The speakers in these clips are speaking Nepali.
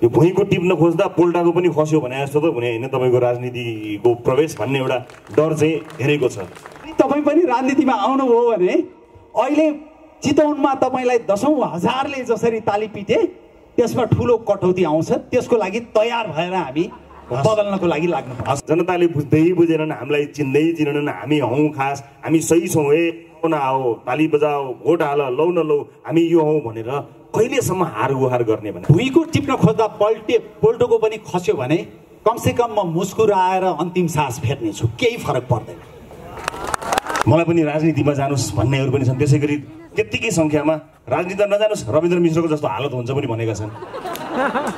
यो भुइँको टिप्न खोज्दा पोल्टाको पनि खस्यो भने जस्तो त हुने होइन। तपाईँको राजनीतिको प्रवेश भन्ने एउटा डर चाहिँ धेरैको छ। तपाईँ पनि राजनीतिमा आउनुभयो भने अहिले चितवनमा तपाईँलाई दशौं हजारले जसरी ताली पिटे त्यसमा ठुलो कटौती आउँछ। त्यसको लागि तयार भएर हामी बदल्नको लागि लाग्नुपर्छ। जनताले बुझ्दै बुझेनन्, हामीलाई चिन्दै चिनेनन्। हामी हौँ खास, हामी सही छौँ, ए न आओ ताली बजाओ भोट हाल, लौ न लौ हामी यो हौँ भनेर कहिलेसम्म हार गुहार गर्ने भने भुइँको टिप्न खोज्दा पोल्टोको पनि खस्यो भने कमसेकम म मुस्कुराएर अन्तिम सास फेर्नेछु, केही फरक पर्दैन। मलाई पनि राजनीतिमा जानुस् भन्नेहरू पनि छन्। त्यसै गरी त्यत्तिकै सङ्ख्यामा राजनीतिमा नजानुस्, रविन्द्र मिश्रको जस्तो हालत हुन्छ पनि भनेका छन्।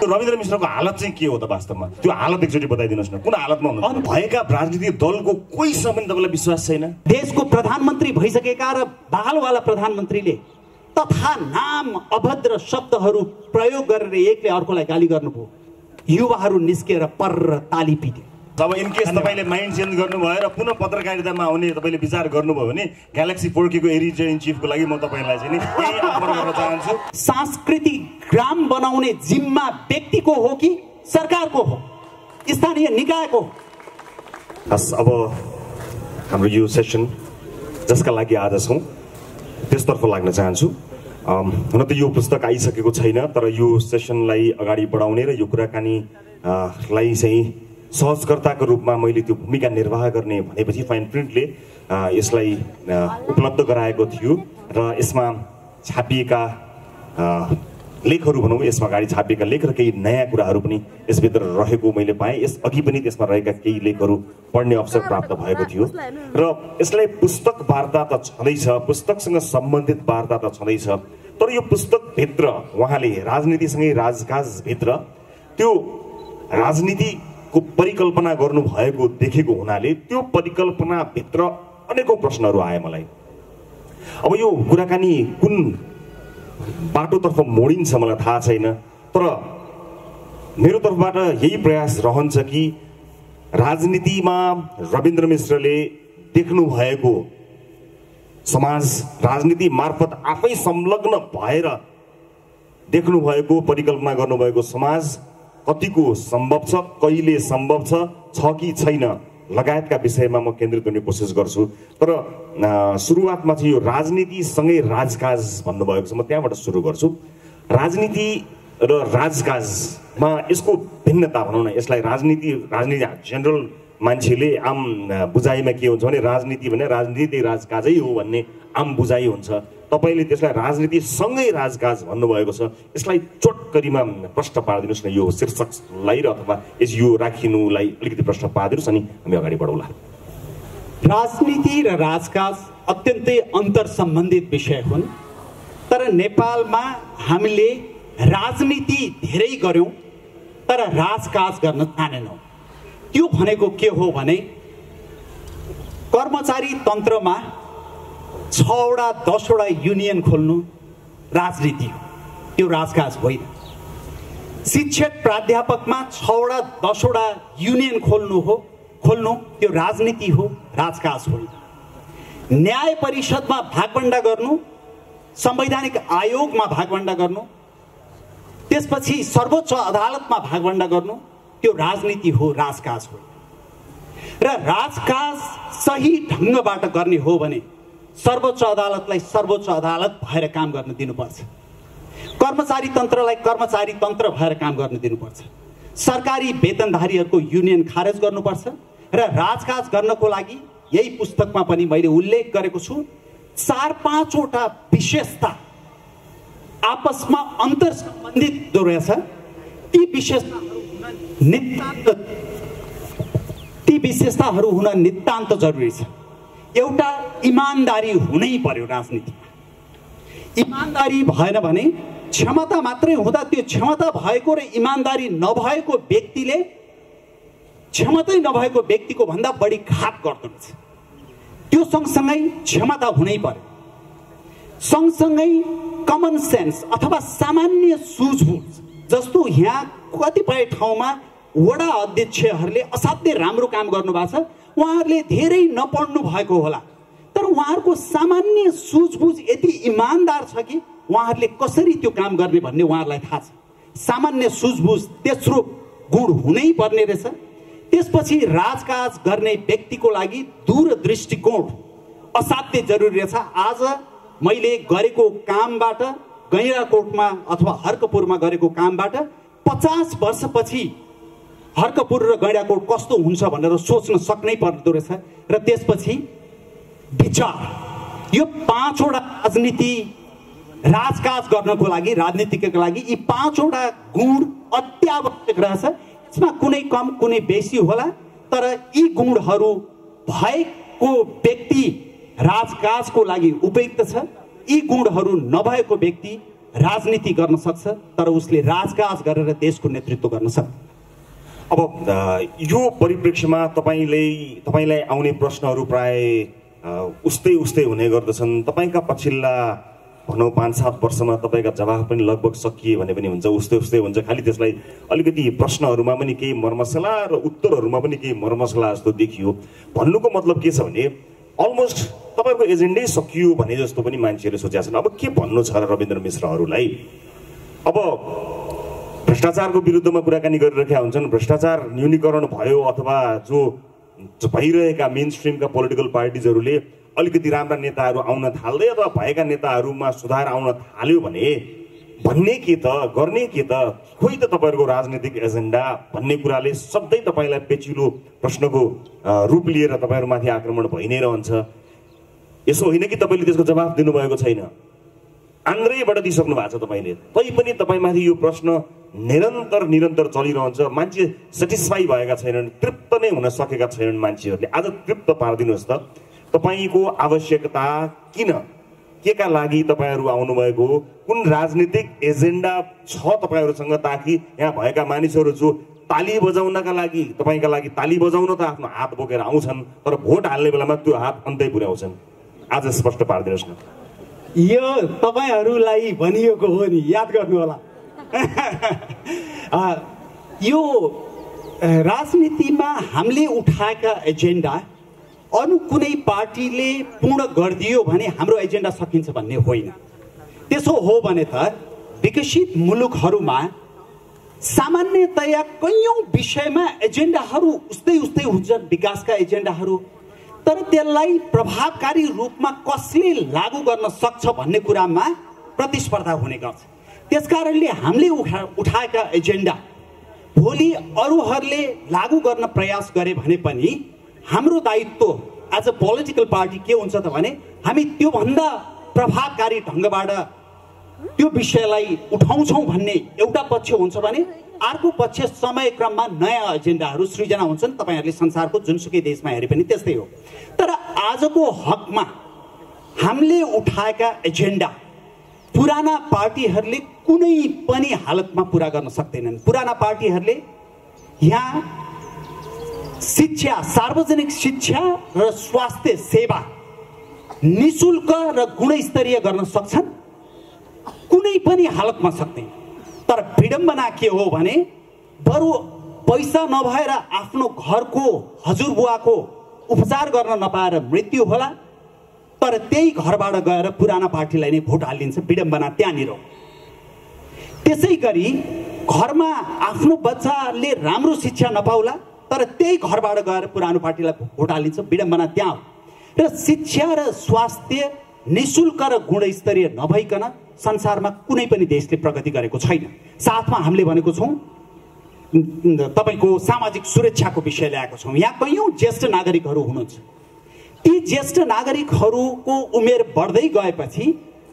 रविन्द्र मिश्रको हालत चाहिँ के हो त वास्तवमा? त्यो हालत एकचोटि बताइदिनुहोस् न, कुन हालतमा हुनुहुन्छ? भएका राजनीतिक दलको कोहीसँग पनि तपाईँलाई विश्वास छैन? देशको प्रधानमन्त्री भइसकेका र बहालवाला प्रधानमन्त्रीले तथा नाम अभद्र शब्दहरू प्रयोग गरेर एकले अर्कोलाई गाली गर्नुभयो। युवाहरू निस्केर पर्र ताली पिट्यो। अब इनकेस तपाईँले माइन्ड चेन्ज गर्नुभयो र पुनः पत्रकारितामा आउने तपाईँले विचार गर्नुभयो भने ग्यालेक्सी 4K को एडिटर इन चिफको लागि म तपाईँलाई चाहिँ नि यही आग्रह गर्न चाहन्छु। सांस्कृतिक ग्राम बनाउने जिम्मा व्यक्तिको हो कि सरकारको हो, स्थानीय निकायको हो? हस्, अब हाम्रो यो सेसन जसका लागि आज छौँ त्यसतर्फ लाग्न चाहन्छु। हुन त यो पुस्तक आइसकेको छैन, तर यो सेसनलाई अगाडि बढाउने र यो कुराकानीलाई चाहिँ सहजकर्ताको रूपमा मैले त्यो भूमिका निर्वाह गर्ने भनेपछि फाइन प्रिन्टले यसलाई उपलब्ध गराएको थियो र यसमा छापिएका लेखहरू भनौँ, यसमा अगाडि छापिएका लेख र केही नयाँ कुराहरू पनि यसभित्र रहेको मैले पाएँ। यस अघि पनि त्यसमा रहेका केही लेखहरू पढ्ने अवसर प्राप्त भएको थियो र यसलाई पुस्तक वार्ता त छँदैछ, पुस्तकसँग सम्बन्धित वार्ता त छँदैछ, तर यो पुस्तकभित्र उहाँले राजनीतिसँगै राजकाजभित्र त्यो राजनीतिको परिकल्पना गर्नुभएको देखेको हुनाले त्यो परिकल्पनाभित्र अनेकौँ प्रश्नहरू आए मलाई। अब यो कुराकानी कुन बाटोतर्फ मोडिन्छ मलाई थाहा छैन, तर मेरो तर्फबाट यही प्रयास रहन्छ कि राजनीतिमा रविन्द्र मिश्रले देख्नु भएको समाज, राजनीति मार्फत आफै संलग्न भएर देख्नु भएको परिकल्पना गर्नुभएको समाज कतिको सम्भव छ, कहिले सम्भव छ कि छैन लगायतका विषयमा म केन्द्रित गर्ने कोसिस गर्छु। तर सुरुवातमा चाहिँ यो राजनीतिसँगै राजकाज भन्नुभएको छ, म त्यहाँबाट सुरु गर्छु। राजनीति र राजकाजमा यसको भिन्नता भनौँ न, यसलाई राजनीति जेनरल मान्छेले आम बुझाइमा के हुन्छ भने राजनीति भने राजनीति राजकाजै हो भन्ने आम बुझाइ हुन्छ। तपाईँले त्यसलाई राजनीतिसँगै राजकाज भन्नुभएको छ, यसलाई चोटकरीमा प्रश्न पारिदिनुहोस् न, यो शीर्षकलाई र अथवा यो राखिनुलाई अलिकति प्रश्न पारिदिनुहोस् अनि हामी अगाडि बढौँला। राजनीति र राजकाज अत्यन्तै अन्तर सम्बन्धित विषय हुन्, तर नेपालमा हामीले राजनीति धेरै गर्यौं तर राजकाज गर्न जानेनौं। त्यो भनेको के हो भने कर्मचारी तन्त्रमा 6वटा 10वटा युनियन खोल्नु राजनीति हो, त्यो राजकाज होइन। शिक्षक प्राध्यापकमा 6वटा 10वटा युनियन खोल्नु त्यो राजनीति हो, राजकाज होइन। न्याय परिषदमा भागवण्डा गर्नु, संवैधानिक आयोगमा भागवण्डा गर्नु, त्यसपछि सर्वोच्च अदालतमा भागवण्डा गर्नु त्यो राजनीति हो, राजकाज हो। र राजकाज सही ढङ्गबाट गर्ने हो भने सर्वोच्च अदालतलाई सर्वोच्च अदालत भएर काम गर्न दिनुपर्छ, कर्मचारी तन्त्रलाई कर्मचारी तन्त्र भएर काम गर्न दिनुपर्छ, सरकारी वेतनधारीहरूको युनियन खारेज गर्नुपर्छ। र राजकाज गर्नको लागि यही पुस्तकमा पनि मैले उल्लेख गरेको छु, 4-5वटा विशेषता आपसमा अन्तर सम्बन्धित जो रहेछ ती विशेषताहरू हुन नितान्त जरुरी छ। एउटा इमानदारी हुनै पर्यो राजनीतिमा। इमानदारी भएन भने क्षमता मात्रै हुँदा त्यो क्षमता भएको र इमानदारी नभएको व्यक्तिले क्षमतै नभएको व्यक्तिको भन्दा बढी घात गर्दछ। त्यो सँगसँगै क्षमता हुनै पर्यो, सँगसँगै कमन सेन्स अथवा सामान्य सुझबुझ। जस्तो यहाँ कतिपय ठाउँमा वडा अध्यक्षहरूले असाध्यै राम्रो काम गर्नु भएको छ, उहाँहरूले धेरै नपढ्नु भएको होला, तर उहाँहरूको सामान्य सुझबुझ यति इमानदार छ कि उहाँहरूले कसरी त्यो काम गर्ने भन्ने उहाँहरूलाई थाहा छ। सामान्य सुझबुझ तेस्रो गुण हुनै पर्ने रहेछ। त्यसपछि राजकाज गर्ने व्यक्तिको लागि दूरदृष्टिकोण असाध्यै जरुरी रहेछ। आज मैले गरेको कामबाट गैँडाकोटमा अथवा हर्कपुरमा गरेको कामबाट 50 वर्षपछि हर्कपुर र गैँडाकोट कस्तो हुन्छ भनेर सोच्न सक्नै पर्दो रहेछ। र त्यसपछि विचार, यो 5वटा राजनीति राजकाज गर्नको लागि, राजनीतिको लागि यी 5वटा गुण अत्यावश्यक रहेछ। यसमा कुनै कम कुनै बेसी होला, तर यी गुणहरू भएको व्यक्ति राजकाजको लागि उपयुक्त छ। यी गुणहरू नभएको व्यक्ति राजनीति गर्न सक्छ, तर उसले राजकाज गरेर देशको नेतृत्व गर्न सक्छ। अब यो परिप्रेक्ष्यमा तपाईलाई आउने प्रश्नहरू प्राय उस्तै हुने गर्दछन्। तपाईका पछिल्ला भनौँ 5-7 वर्षमा तपाईका जवाफ पनि लगभग सकिए भने पनि हुन्छ, उस्तै हुन्छ। खालि त्यसलाई अलिकति प्रश्नहरूमा पनि केही मर्मसला र उत्तरहरूमा पनि केही मर्मसला जस्तो देखियो। भन्नुको मतलब के छ भने अलमोस्ट तपाईको एजेन्डै सकियो भने जस्तो पनि मान्छेहरूले सोचेका छन्। अब के भन्नु छ र रविन्द्र मिश्रहरूलाई? अब भ्रष्टाचारको विरुद्धमा कुराकानी गरिरहेका हुन्छन्। भ्रष्टाचार न्यूनीकरण भयो अथवा जो भइरहेका मेन स्ट्रिमका पोलिटिकल पार्टिजहरूले अलिकति राम्रा नेताहरू आउन थाल्दै अथवा भएका नेताहरूमा सुधार आउन थाल्यो भने भन्ने के त, गर्ने के त, खोइ त तपाईँहरूको राजनीतिक एजेन्डा भन्ने कुराले सधैँ तपाईँलाई पेचिलो प्रश्नको रूप लिएर तपाईँहरूमाथि आक्रमण भइ नै रहन्छ। यसो होइन कि तपाईँले त्यसको जवाफ दिनुभएको छैन, आन्द्रैबाट दिइसक्नु भएको छ तपाईँले, तैपनि तपाईँमाथि यो प्रश्न निरन्तर चलिरहन्छ। मान्छे सेटिस्फाई भएका छैनन्, तृप्त नै हुन सकेका छैनन् मान्छेहरूले। आज तृप्त पारिदिनुहोस् त, तपाईँको आवश्यकता किन, के का लागि तपाईँहरू आउनुभएको, कुन राजनीतिक एजेन्डा छ तपाईँहरूसँग, ताकि यहाँ भएका मानिसहरू जो ताली बजाउनका लागि तपाईँका लागि ताली बजाउन त आफ्नो हात बोकेर आउँछन्, तर भोट हाल्ने बेलामा त्यो हात अन्तै पुर्याउँछन्। आज स्पष्ट पारिदिनुहोस् न। यो तपाईँहरूलाई भनिएको हो नि, याद गर्नु होला। यो राजनीतिमा हामीले उठाएका एजेन्डा अरू कुनै पार्टीले पूर्ण गरिदियो भने हाम्रो एजेन्डा सकिन्छ भन्ने होइन। त्यसो हो भने त विकसित मुलुकहरूमा सामान्यतया कैयौं विषयमा एजेन्डाहरू उस्तै हुन्छन्, विकासका एजेन्डाहरू, तर त्यसलाई प्रभावकारी रूपमा कसले लागू गर्न सक्छ भन्ने कुरामा प्रतिस्पर्धा हुने गर्छ। त्यसकारणले हामीले उठाएका एजेन्डा भोलि अरूहरूले लागू गर्न प्रयास गरे भने पनि हाम्रो दायित्व एज अ पोलिटिकल पार्टी के हुन्छ त भने हामी त्योभन्दा प्रभावकारी ढङ्गबाट त्यो विषयलाई उठाउँछौँ भन्ने एउटा पक्ष हुन्छ भने अर्को पक्ष समयक्रममा नयाँ एजेन्डाहरू सृजना हुन्छन्। तपाईँहरूले संसारको जुनसुकै देशमा हेरे पनि त्यस्तै हो। तर आजको हकमा हामीले उठाएका एजेन्डा पुराना पार्टीहरूले कुनै पनि हालतमा पुरा गर्न सक्दैनन्। पुराना पार्टीहरूले यहाँ शिक्षा, सार्वजनिक शिक्षा र स्वास्थ्य सेवा निशुल्क र गुणस्तरीय गर्न सक्छन्, कुनै पनि हालतमा सक्दैन। तर विडम्बना के हो भने बरु पैसा नभएर आफ्नो घरको हजुरबुवाको उपचार गर्न नपाएर मृत्यु होला, तर त्यही घरबाट गएर पुराना पार्टीलाई नै भोट हालिदिन्छ। विडम्बना त्यहाँनिर। त्यसै गरी घरमा आफ्नो बच्चाले राम्रो शिक्षा नपाउला, तर त्यही घरबाट गएर पुरानो पार्टीलाई भोट हालिन्छ। विडम्बना त्यहाँ हो। र शिक्षा र स्वास्थ्य निशुल्क र गुणस्तरीय नभइकन संसारमा कुनै पनि देशले प्रगति गरेको छैन। साथमा हामीले भनेको छौँ तपाईँको सामाजिक सुरक्षाको विषय ल्याएको छौँ। यहाँ कैयौँ ज्येष्ठ नागरिकहरू हुनुहुन्छ। ती ज्येष्ठ नागरिकहरूको उमेर बढ्दै गएपछि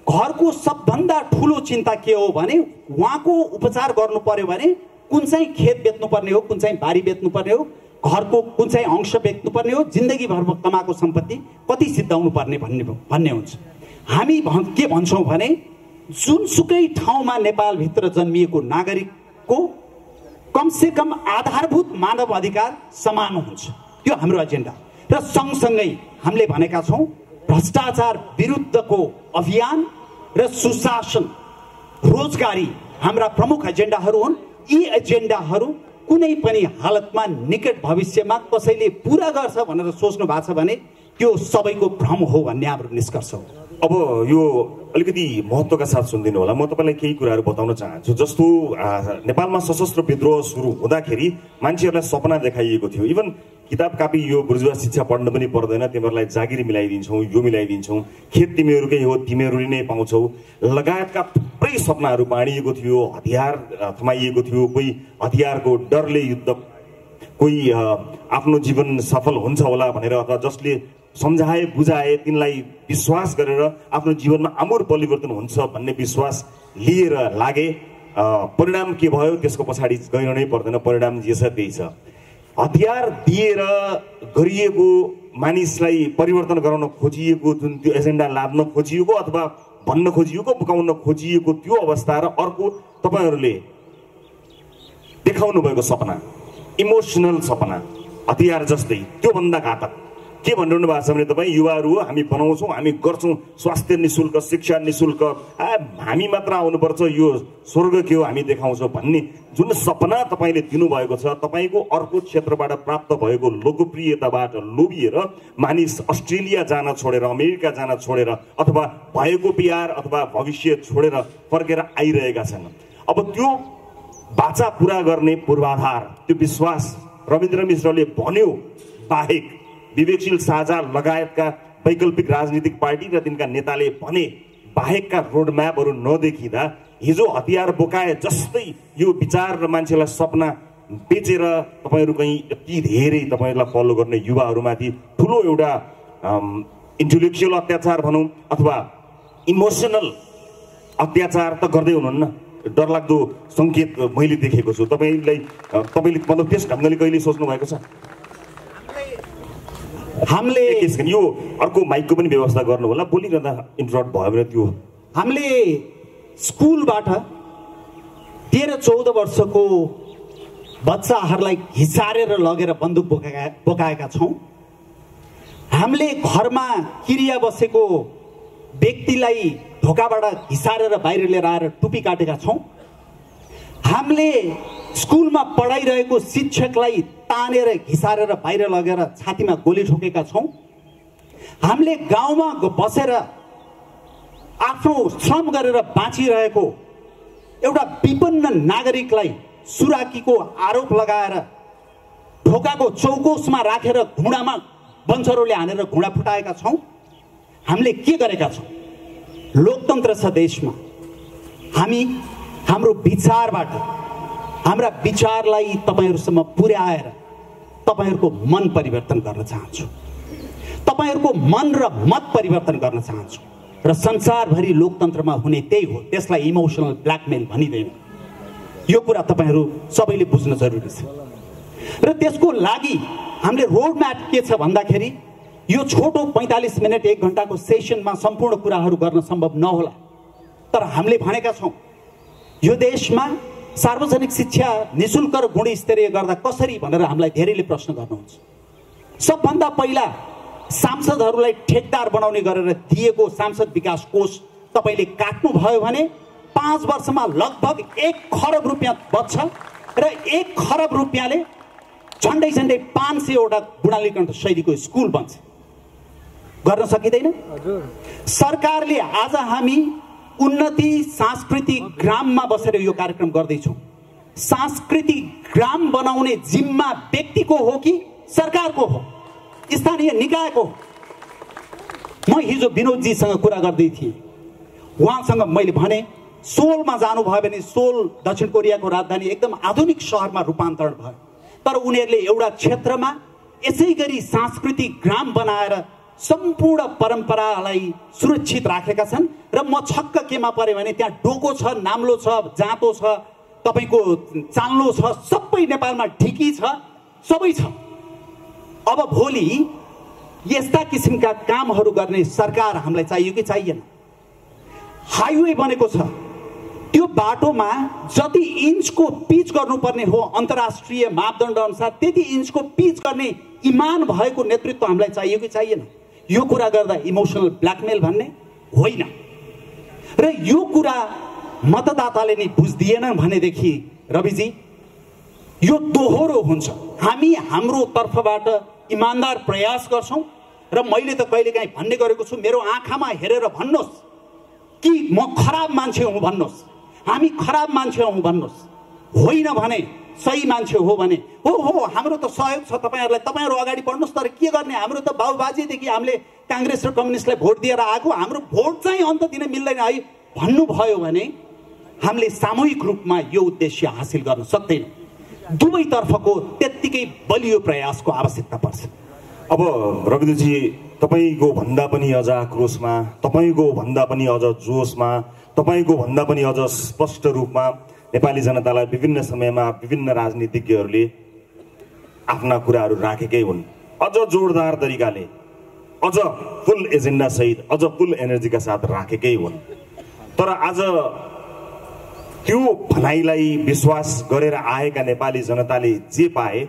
घरको सबभन्दा ठुलो चिन्ता के हो भने उहाँको उपचार गर्नु पर्यो भने कुन चाहिँ खेत बेच्नुपर्ने हो, कुन चाहिँ बारी बेच्नुपर्ने हो, घरको कुन चाहिँ अंश बेच्नुपर्ने हो, जिन्दगीभर कमाएको सम्पत्ति कति सिद्धाउनु पर्ने भन्ने हुन्छ। हामी के भन्छौँ भने जुनसुकै ठाउँमा नेपालभित्र जन्मिएको नागरिकको कमसे कम आधारभूत मानव अधिकार समान हुन्छ। त्यो हाम्रो एजेन्डा। र सँगसँगै हामीले भनेका छौँ भ्रष्टाचार विरुद्धको अभियान र सुशासन, रोजगारी हाम्रा प्रमुख एजेन्डाहरू हुन्। यी एजेन्डाहरू कुनै पनि हालतमा निकट भविष्यमा कसैले पूरा गर्छ भनेर सोच्नु भएको छ भने त्यो सबैको भ्रम हो भन्ने हाम्रो निष्कर्ष हो। अब यो अलिकति महत्त्वका साथ सुनिदिनु होला। म तपाईँलाई केही कुराहरू बताउन चाहन्छु। जस्तो नेपालमा सशस्त्र विद्रोह सुरु हुँदाखेरि मान्छेहरूलाई सपना देखाइएको थियो। इभन किताब कापी यो बुर्जुवा शिक्षा पढ्न पनि पर्दैन, तिमीहरूलाई जागिर मिलाइदिन्छौँ, यो मिलाइदिन्छौँ, खेत तिमीहरूकै हो, तिमीहरूले नै पाउँछौ लगायतका थुप्रै सपनाहरू बाँडिएको थियो। हतियार थमाइएको थियो, कोही हतियारको डरले युद्ध, कोही आफ्नो जीवन सफल हुन्छ होला भनेर अथवा जसले सम्झाए बुझाए तिनलाई विश्वास गरेर आफ्नो जीवनमा आमूल परिवर्तन हुन्छ भन्ने विश्वास लिएर लागे। परिणाम के भयो त्यसको पछाडि गइन नै पर्दैन, परिणाम जे छ त्यही छ। हतियार दिएर गरिएको मानिसलाई परिवर्तन गराउन खोजिएको जुन त्यो एजेन्डा लाद्न खोजिएको अथवा भन्न खोजिएको बुकाउन खोजिएको त्यो अवस्था र अर्को तपाईँहरूले देखाउनु भएको सपना, इमोसनल सपना हतियार जस्तै, त्योभन्दा घातक के भनिरहनु भएको छ भने तपाईँ युवाहरू हो, हामी बनाउँछौँ, हामी गर्छौँ, स्वास्थ्य निःशुल्क, शिक्षा निःशुल्क, हामी मात्र आउनुपर्छ, यो स्वर्ग के हो हामी देखाउँछौँ भन्ने जुन सपना तपाईँले दिनुभएको छ, तपाईँको अर्को क्षेत्रबाट प्राप्त भएको लोकप्रियताबाट लोभिएर मानिस अस्ट्रेलिया जान छोडेर, अमेरिका जान छोडेर अथवा भएको बिहार अथवा भविष्य छोडेर फर्केर आइरहेका छन्। अब त्यो बाचा पुरा गर्ने पूर्वाधार, त्यो विश्वास रविन्द्र मिश्रले भन्यो बाहेक विवेकशील साझा लगायतका वैकल्पिक राजनीतिक पार्टी र तिनका नेताले भने बाहेकका रोडम्यापहरू नदेखिँदा हिजो हतियार बोकाए जस्तै यो विचार र मान्छेलाई सपना बेचेर तपाईँहरू कहीँ यति धेरै तपाईँहरूलाई फलो गर्ने युवाहरूमाथि ठुलो एउटा इन्टेलेक्चुअल अत्याचार भनौँ अथवा इमोसनल अत्याचार त गर्दै हुनुहुन्न। डरलाग्दो सङ्केत मैले देखेको छु। तपाईँले मतलब त्यस ढङ्गले कहिले सोच्नु भएको छ? हामीले यो अर्को माइकको पनि व्यवस्था गर्नु होला, बोलिरहँदा इन्टरप्ट भयो भने त्यो हामीले स्कुलबाट 13-14 वर्षको बच्चाहरूलाई घिसारेर लगेर बन्दुक बोकाएका छौँ। हामीले घरमा किरिया बसेको व्यक्तिलाई ढोकाबाट घिसारेर बाहिर लिएर आएर टुपी काटेका छौँ। हामीले स्कुलमा पढाइरहेको शिक्षकलाई तानेर घिसारेर बाहिर लगेर छातीमा गोली ठोकेका छौँ। हामीले गाउँमा बसेर आफ्नो श्रम गरेर बाँचिरहेको एउटा विपन्न नागरिकलाई सुराकीको आरोप लगाएर ढोकाको चौकोसमा राखेर घुँडामा बन्चरोले हानेर घुँडा फुटाएका छौँ। हामीले के गरेका छौँ? लोकतन्त्र छ देशमा, हामी हाम्रो विचारबाट हाम्रा विचारलाई तपाईँहरूसम्म पुर्याएर तपाईँहरूको मन परिवर्तन गर्न चाहन्छु, तपाईँहरूको मन र मत परिवर्तन गर्न चाहन्छु। र संसारभरि लोकतन्त्रमा हुने त्यही हो, त्यसलाई इमोसनल ब्ल्याकमेल भनिँदैन। यो कुरा तपाईँहरू सबैले बुझ्न जरुरी छ। र त्यसको लागि हामीले रोडम्याप के छ भन्दाखेरि यो छोटो 45 मिनट 1 घण्टाको सेसनमा सम्पूर्ण कुराहरू गर्न सम्भव नहोला, तर हामीले भनेका छौँ यो देशमा सार्वजनिक शिक्षा निःशुल्क र गुणस्तरीय गर्दा कसरी भनेर हामीलाई धेरैले प्रश्न गर्नुहुन्छ। सबभन्दा पहिला सांसदहरूलाई ठेकदार बनाउने गरेर दिएको सांसद विकास कोष तपाईँले काट्नुभयो भने 5 वर्षमा लगभग 1 खरब रुपियाँ बच्छ र 1 खरब रुपियाँले झन्डै 500वटा गुणालीकण्ठ शैलीको स्कुल बन्छ। गर्न सकिँदैन? सरकारले आज हामी उन्नति सांस्कृतिक ग्राममा बसेर यो कार्यक्रम गर्दैछौँ। सांस्कृतिक ग्राम बनाउने जिम्मा व्यक्तिको हो कि सरकारको हो, स्थानीय निकायको? म हिजो विनोदजीसँग कुरा गर्दै थिएँ, उहाँसँग मैले भने सोलमा जानुभयो भने सोल दक्षिण कोरियाको राजधानी एकदम आधुनिक सहरमा रूपान्तरण भयो, तर उनीहरूले एउटा क्षेत्रमा यसै गरी सांस्कृतिक ग्राम बनाएर सम्पूर्ण परम्परालाई सुरक्षित राखेका छन्। र म छक्क केमा परे भने त्यहाँ डोको छ, नाम्लो छ, जाँतो छ, तपाईँको चाल्लो छ, सबै नेपालमा ढिकी छ, सबै छ। अब भोलि यस्ता किसिमका कामहरू गर्ने सरकार हामीलाई चाहियो कि चाहिएन? हाइवे बनेको छ, त्यो बाटोमा जति इन्चको पिच गर्नुपर्ने हो अन्तर्राष्ट्रिय मापदण्ड अनुसार त्यति इन्चको पिच गर्ने इमान भएको नेतृत्व हामीलाई चाहियो कि चाहिएन? यो कुरा गर्दा इमोसनल ब्ल्याकमेल भन्ने होइन। र यो कुरा मतदाताले नै बुझ्दिएन भनेदेखि रविजी यो दोहोरो हुन्छ। हामी हाम्रो तर्फबाट इमानदार प्रयास गर्छौँ र मैले त कहिलेकाहीँ भन्ने गरेको छु, मेरो आँखामा हेरेर भन्नुहोस् कि म खराब मान्छे हुँ भन्नुहोस्, हामी खराब मान्छे हौँ भन्नुहोस्, होइन भने सही मान्छे हो भने हो हाम्रो त सहयोग छ तपाईँहरूलाई, तपाईँहरू अगाडि बढ्नुहोस्। तर के गर्ने, हाम्रो त बाबुबाजेदेखि हामीले काङ्ग्रेस र कम्युनिस्टलाई भोट दिएर आएको, हाम्रो भोट चाहिँ अन्त दिन मिल्दैन है भन्नुभयो भने हामीले सामूहिक रूपमा यो उद्देश्य हासिल गर्न सक्दैनौँ। दुवैतर्फको त्यत्तिकै बलियो प्रयासको आवश्यकता पर्छ। अब रविन्द्रजी, तपाईँको भन्दा पनि अझ आक्रोशमा, तपाईँको भन्दा पनि अझ जोसमा, तपाईँको भन्दा पनि अझ स्पष्ट रूपमा नेपाली जनतालाई विभिन्न समयमा विभिन्न राजनीतिज्ञहरूले आफ्ना कुराहरू राखेकै हुन्, अझ जोरदार तरिकाले, अझ फुल एजेन्डा सहित, अझ फुल एनर्जीका साथ राखेकै हुन्। तर आज त्यो भनाइलाई विश्वास गरेर आएका नेपाली जनताले जे पाए,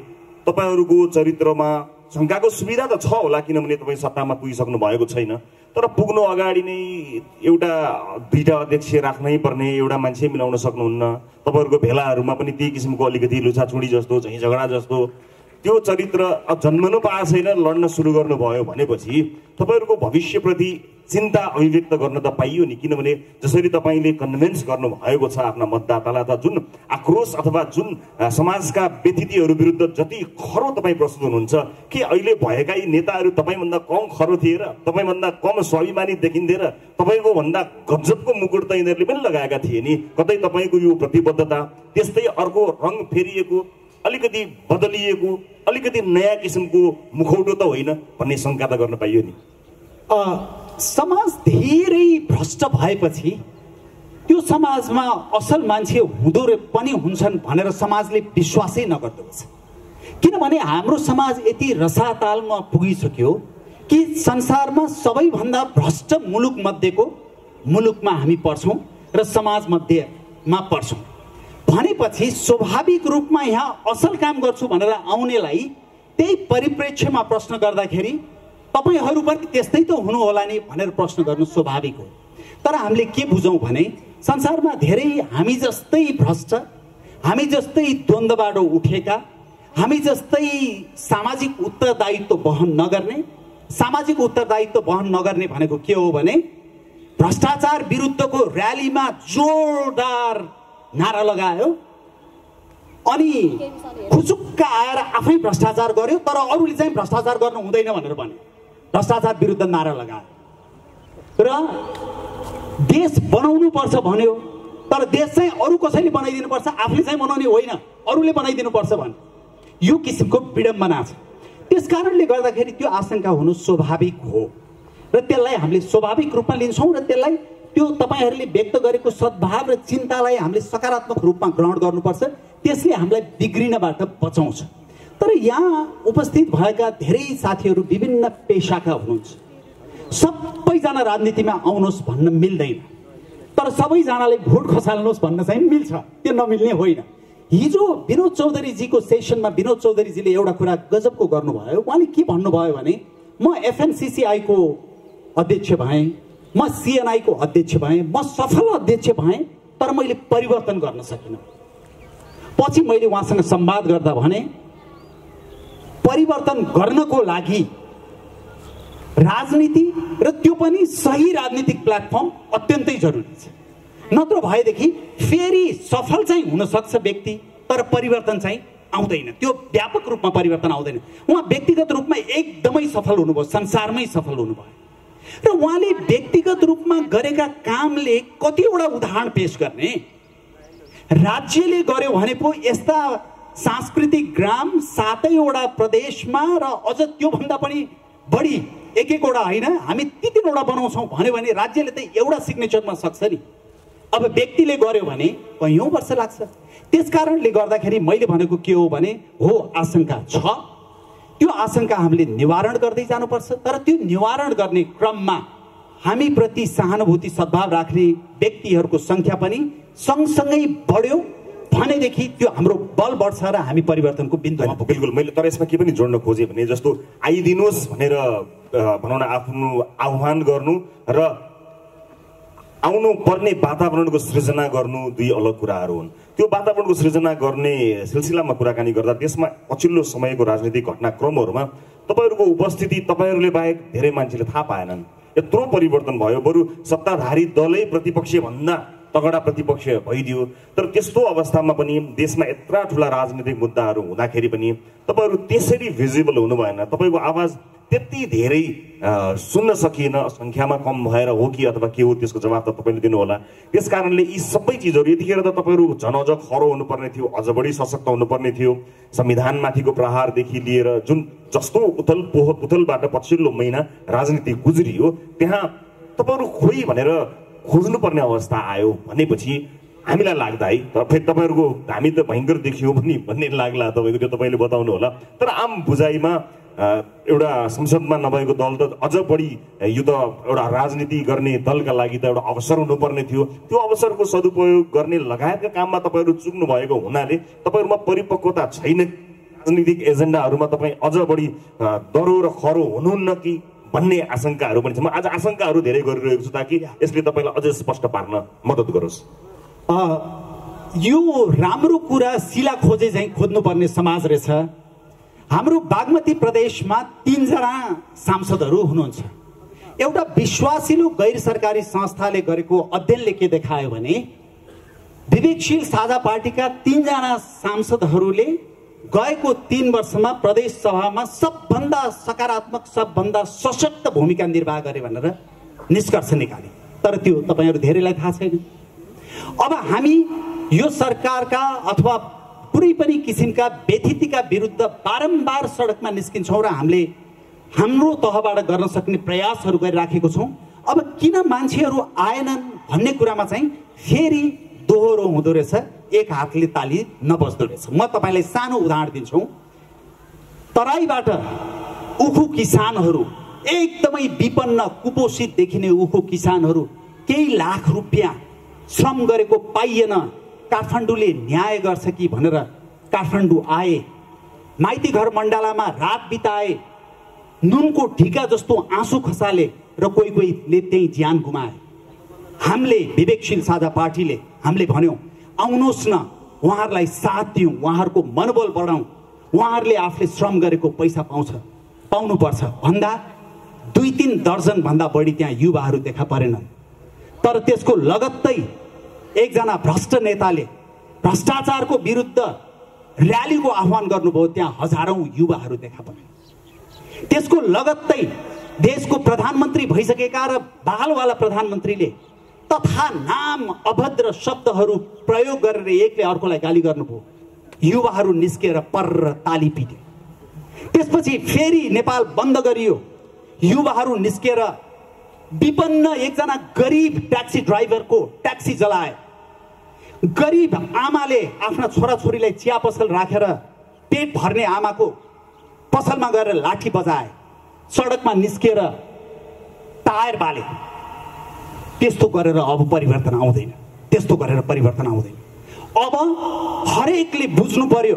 तपाईँहरूको चरित्रमा शङ्काको सुविधा त छ होला, किनभने तपाईँ सत्तामा पुगिसक्नु भएको छैन। तर पुग्नु अगाडि नै एउटा दुईटा अध्यक्ष राख्नै पर्ने एउटा मान्छे मिलाउन सक्नुहुन्न। तपाईँहरूको भेलाहरूमा पनि त्यही किसिमको अलिकति लुछाचुडी जस्तो, झैँ झगडा जस्तो त्यो चरित्र जन्मनु पाएको छैन, लड्न सुरु गर्नुभयो भनेपछि तपाईँहरूको भविष्यप्रति चिन्ता अभिव्यक्त गर्न त पाइयो नि। किनभने जसरी तपाईँले कन्भिन्स गर्नुभएको छ आफ्ना मतदातालाई, त जुन आक्रोश अथवा जुन समाजका व्यतिथिहरू विरुद्ध जति खरो तपाईँ प्रस्तुत हुनुहुन्छ, के अहिले भएका यी नेताहरू तपाईँभन्दा कम खरो थिए र तपाईँभन्दा कम स्वाभिमानी देखिन्थे र तपाईँको भन्दा गजबको मुकुट त यिनीहरूले पनि लगाएका थिए नि। कतै तपाईँको यो प्रतिबद्धता त्यस्तै अर्को रङ फेरिएको, अलिकति बदलिएको, अलिकति नयाँ किसिमको मुखौटो त होइन भन्ने शङ्का त गर्न पाइयो नि। समाज धेरै भ्रष्ट भएपछि त्यो समाजमा असल मान्छे हुँदो पनि हुन्छन् भनेर समाजले विश्वासै नगर्दो रहेछ। किनभने हाम्रो समाज यति रसातालमा पुगिसक्यो कि संसारमा सबैभन्दा भ्रष्ट मुलुकमा हामी पर्छौँ र समाज मध्येमा पर्छौँ भनेपछि स्वाभाविक रूपमा यहाँ असल काम गर्छु भनेर आउनेलाई त्यही परिप्रेक्ष्यमा प्रश्न गर्दाखेरि तपाईहरू पनि त्यस्तै त हुनु होला नि भनेर प्रश्न गर्नु स्वाभाविक हो। तर हामीले के बुझौँ भने संसारमा धेरै हामी जस्तै भ्रष्ट, हामी जस्तै द्वन्द्वबाट उठेका, हामी जस्तै सामाजिक उत्तरदायित्व वहन नगर्ने, सामाजिक उत्तरदायित्व वहन नगर्ने भनेको के हो भने भ्रष्टाचार विरुद्धको र्यालीमा जोरदार नारा लगायो अनि खुचुक्क आएर आफै भ्रष्टाचार गर्यो, तर अरूले चाहिँ भ्रष्टाचार गर्नु हुँदैन भनेर भन्यो, भ्रष्टाचार विरुद्ध नारा लगायो र देश बनाउनु पर्छ भन्यो, तर देश चाहिँ अरू कसैले बनाइदिनु पर्छ, आफूले चाहिँ बनाउने होइन, अरूले बनाइदिनु पर्छ भन्यो। यो किसिमको विडम्बना छ। त्यस कारणले गर्दाखेरि त्यो आशंका हुनु स्वाभाविक हो र त्यसलाई हामीले स्वाभाविक रूपमा लिन्छौँ र त्यसलाई त्यो तपाईहरूले व्यक्त गरेको सद्भाव र चिन्तालाई हामीले सकारात्मक रूपमा ग्रहण गर्नुपर्छ। त्यसले हामीलाई बिग्रिनबाट बचाउँछ। तर यहाँ उपस्थित भएका धेरै साथीहरू विभिन्न पेशाका हुनुहुन्छ। सबैजना राजनीतिमा आउनुहोस् भन्न मिल्दैन, तर सबैजनाले भोट खसाल्नुहोस् भन्न चाहिँ मिल्छ, त्यो नमिल्ने होइन। हिजो विनोद चौधरीजीको सेसनमा विनोद चौधरीजीले एउटा कुरा गजबको गर्नुभयो। उहाँले के भन्नुभयो भने म एफएनसीसीआई को अध्यक्ष भएँ, म सीएनआई को अध्यक्ष भएँ, म सफल अध्यक्ष भएँ, तर मैले परिवर्तन गर्न सकिनँ। पछि मैले उहाँसँग संवाद गर्दा भने परिवर्तन गर्नको लागि राजनीति र त्यो पनि सही राजनीतिक प्लेटफर्म अत्यन्तै जरुरी छ। नत्र भएदेखि फेरि सफल चाहिँ हुन सक्छ व्यक्ति, तर परिवर्तन चाहिँ आउँदैन, त्यो व्यापक रूपमा परिवर्तन आउँदैन। उहाँ व्यक्तिगत रूपमा एकदमै सफल हुनुभयो, संसारमै सफल हुनुभयो र उहाँले व्यक्तिगत रूपमा गरेका कामले कतिवटा उदाहरण पेश गर्ने। राज्यले गर्यो भने पो यस्ता सांस्कृतिक ग्राम 7वटा प्रदेशमा र अझ त्योभन्दा पनि बढी एक-एकवटा होइन, हामी 3-3वटा बनाउँछौँ भन्यो भने राज्यले त एउटा सिग्नेचरमा सक्छ नि। अब व्यक्तिले गर्यो भने कैयौँ वर्ष लाग्छ। त्यस कारणले गर्दाखेरि मैले भनेको के हो भने हो आशंका छ, त्यो आशंका हामीले निवारण गर्दै जानुपर्छ। तर त्यो निवारण गर्ने क्रममा हामी प्रति सहानुभूति सद्भाव राख्ने व्यक्तिहरूको सङ्ख्या पनि सँगसँगै बढ्यो भनेदेखि त्यो हाम्रो बल बढ्छ र हामी परिवर्तनको बिन्दुमा पुग्छौँ। बिल्कुल। मैले तर यसमा के पनि जोड्न खोजेँ भने जस्तो आइदिनुहोस् भनेर भनौँ न आफ्नो आह्वान गर्नु र आउनु पर्ने वातावरणको सृजना गर्नु दुई अलग कुराहरू हुन्। त्यो वातावरणको सृजना गर्ने सिलसिलामा कुराकानी गर्दा त्यसमा पछिल्लो समयको राजनीतिक घटनाक्रमहरूमा तपाईँहरूको उपस्थिति तपाईँहरूले बाहेक धेरै मान्छेले थाहा पाएनन्। यत्रो परिवर्तन भयो, बरु सत्ताधारी दलै प्रतिपक्ष भन्दा तगडा प्रतिपक्ष भइदियो। तर त्यस्तो अवस्थामा पनि देशमा यत्रा ठुला राजनीतिक मुद्दाहरू हुँदाखेरि पनि तपाईँहरू त्यसरी भिजिबल हुनु भएन। तपाईँको आवाज त्यति धेरै सुन्न सकिएन, सङ्ख्यामा कम भएर हो कि अथवा के हो त्यसको जवाब त तपाईँले दिनुहोला। त्यस कारणले यी सबै चिजहरू यतिखेर त तपाईँहरू झन अझ खरो हुनुपर्ने थियो, अझ बढी सशक्त हुनुपर्ने थियो। संविधानमाथिको प्रहारदेखि लिएर जुन जस्तो उथलबाट पछिल्लो महिना राजनीति गुज्रियो त्यहाँ तपाईँहरू खोइ भनेर खोज्नुपर्ने अवस्था आयो भनेपछि हामीलाई लाग्दा है, फेरि तपाईँहरूको हामी त भयङ्कर देखियो भन्ने लाग्ला तपाईँको, त्यो तपाईँले बताउनु होला। तर आम बुझाइमा एउटा संसदमा नभएको दल त अझ बढी यो त एउटा राजनीति गर्ने दलका लागि त एउटा अवसर हुनुपर्ने थियो। त्यो अवसरको सदुपयोग गर्ने लगायतका काममा तपाईँहरू चुक्नु भएको हुनाले तपाईँहरूमा परिपक्वता छैन। राजनीतिक एजेन्डाहरूमा तपाईँ अझ बढी दरो र खरो हुनुहुन्न कि भन्ने आशंकाहरू पनि छ। म आज आशंकाहरू धेरै गरिरहेको छु ताकि यसले तपाईँलाई अझ स्पष्ट पार्न मद्दत गरोस्। यो राम्रो कुरा सिला खोजे चाहिँ खोज्नुपर्ने समाज रहेछ। हाम्रो बागमती प्रदेशमा 3 जना सांसदहरू हुनुहुन्छ। एउटा विश्वासिलो गैर सरकारी संस्थाले गरेको अध्ययनले के देखायो भने विवेकशील साझा पार्टीका 3 जना सांसदहरूले गएको 3 वर्षमा प्रदेश सभामा सबभन्दा सकारात्मक, सबभन्दा सशक्त भूमिका निर्वाह गरे भनेर निष्कर्ष निकाले। तर त्यो तपाईँहरू धेरैलाई थाहा छैन। अब हामी यो सरकारका अथवा कुनै पनि किसिमका व्यथितिका विरुद्ध बारम्बार सडकमा निस्किन्छौँ र हामीले हाम्रो तहबाट गर्न सक्ने प्रयासहरू गरिराखेको छौँ। अब किन मान्छेहरू आएनन् भन्ने कुरामा चाहिँ फेरि दोहोरो हुँदो रहेछ, एक हातले ताली नबज्दो रहेछ। म तपाईँलाई सानो उदाहरण दिन्छु। तराईबाट उखु किसानहरू, एकदमै विपन्न कुपोषित देखिने उखु किसानहरू केही लाख रुपियाँ श्रम गरेको पाइएन, काठमाडौँले न्याय गर्छ कि भनेर काठमाडौँ आए, माइती घर मण्डलामा रात बिताए, नुनको ढिका जस्तो आँसु खसाले र कोही कोहीले त्यही ज्यान गुमाए। हामीले विवेकशील साझा पार्टीले हामीले भन्यौँ आउनुहोस् न, उहाँहरूलाई साथ दिउँ, उहाँहरूको मनोबल बढाउँ, उहाँहरूले आफूले श्रम गरेको पैसा पाउनुपर्छ भन्दा 2-3 दर्जन भन्दा बढी त्यहाँ युवाहरू देखा परेनन्। तर त्यसको लगत्तै एकजना भ्रष्ट नेताले भ्रष्टाचारको विरुद्ध र्यालीको आह्वान गर्नुभयो, त्यहाँ हजारौं युवाहरू देखा परे। त्यसको लगत्तै देशको प्रधानमन्त्री भइसकेका र बहालवाला प्रधानमन्त्रीले तथा नाम अभद्र शब्दहरू प्रयोग गरेर एकले अर्कोलाई गाली गर्नुभयो, युवाहरू निस्केर पर्र ताली पिटे। त्यसपछि फेरि नेपाल बन्द गरियो, युवाहरू निस्केर विपन्न एकजना गरिब ट्याक्सी ड्राइभरको ट्याक्सी जलाए। गरिब आमाले आफ्ना छोराछोरीलाई चिया पसल राखेर पेट भर्ने आमाको पसलमा गएर लाठी बजाए, सडकमा निस्केर टायर बाले। त्यस्तो गरेर अब परिवर्तन आउँदैन, त्यस्तो गरेर परिवर्तन आउँदैन। अब हरेकले बुझ्नु पर्यो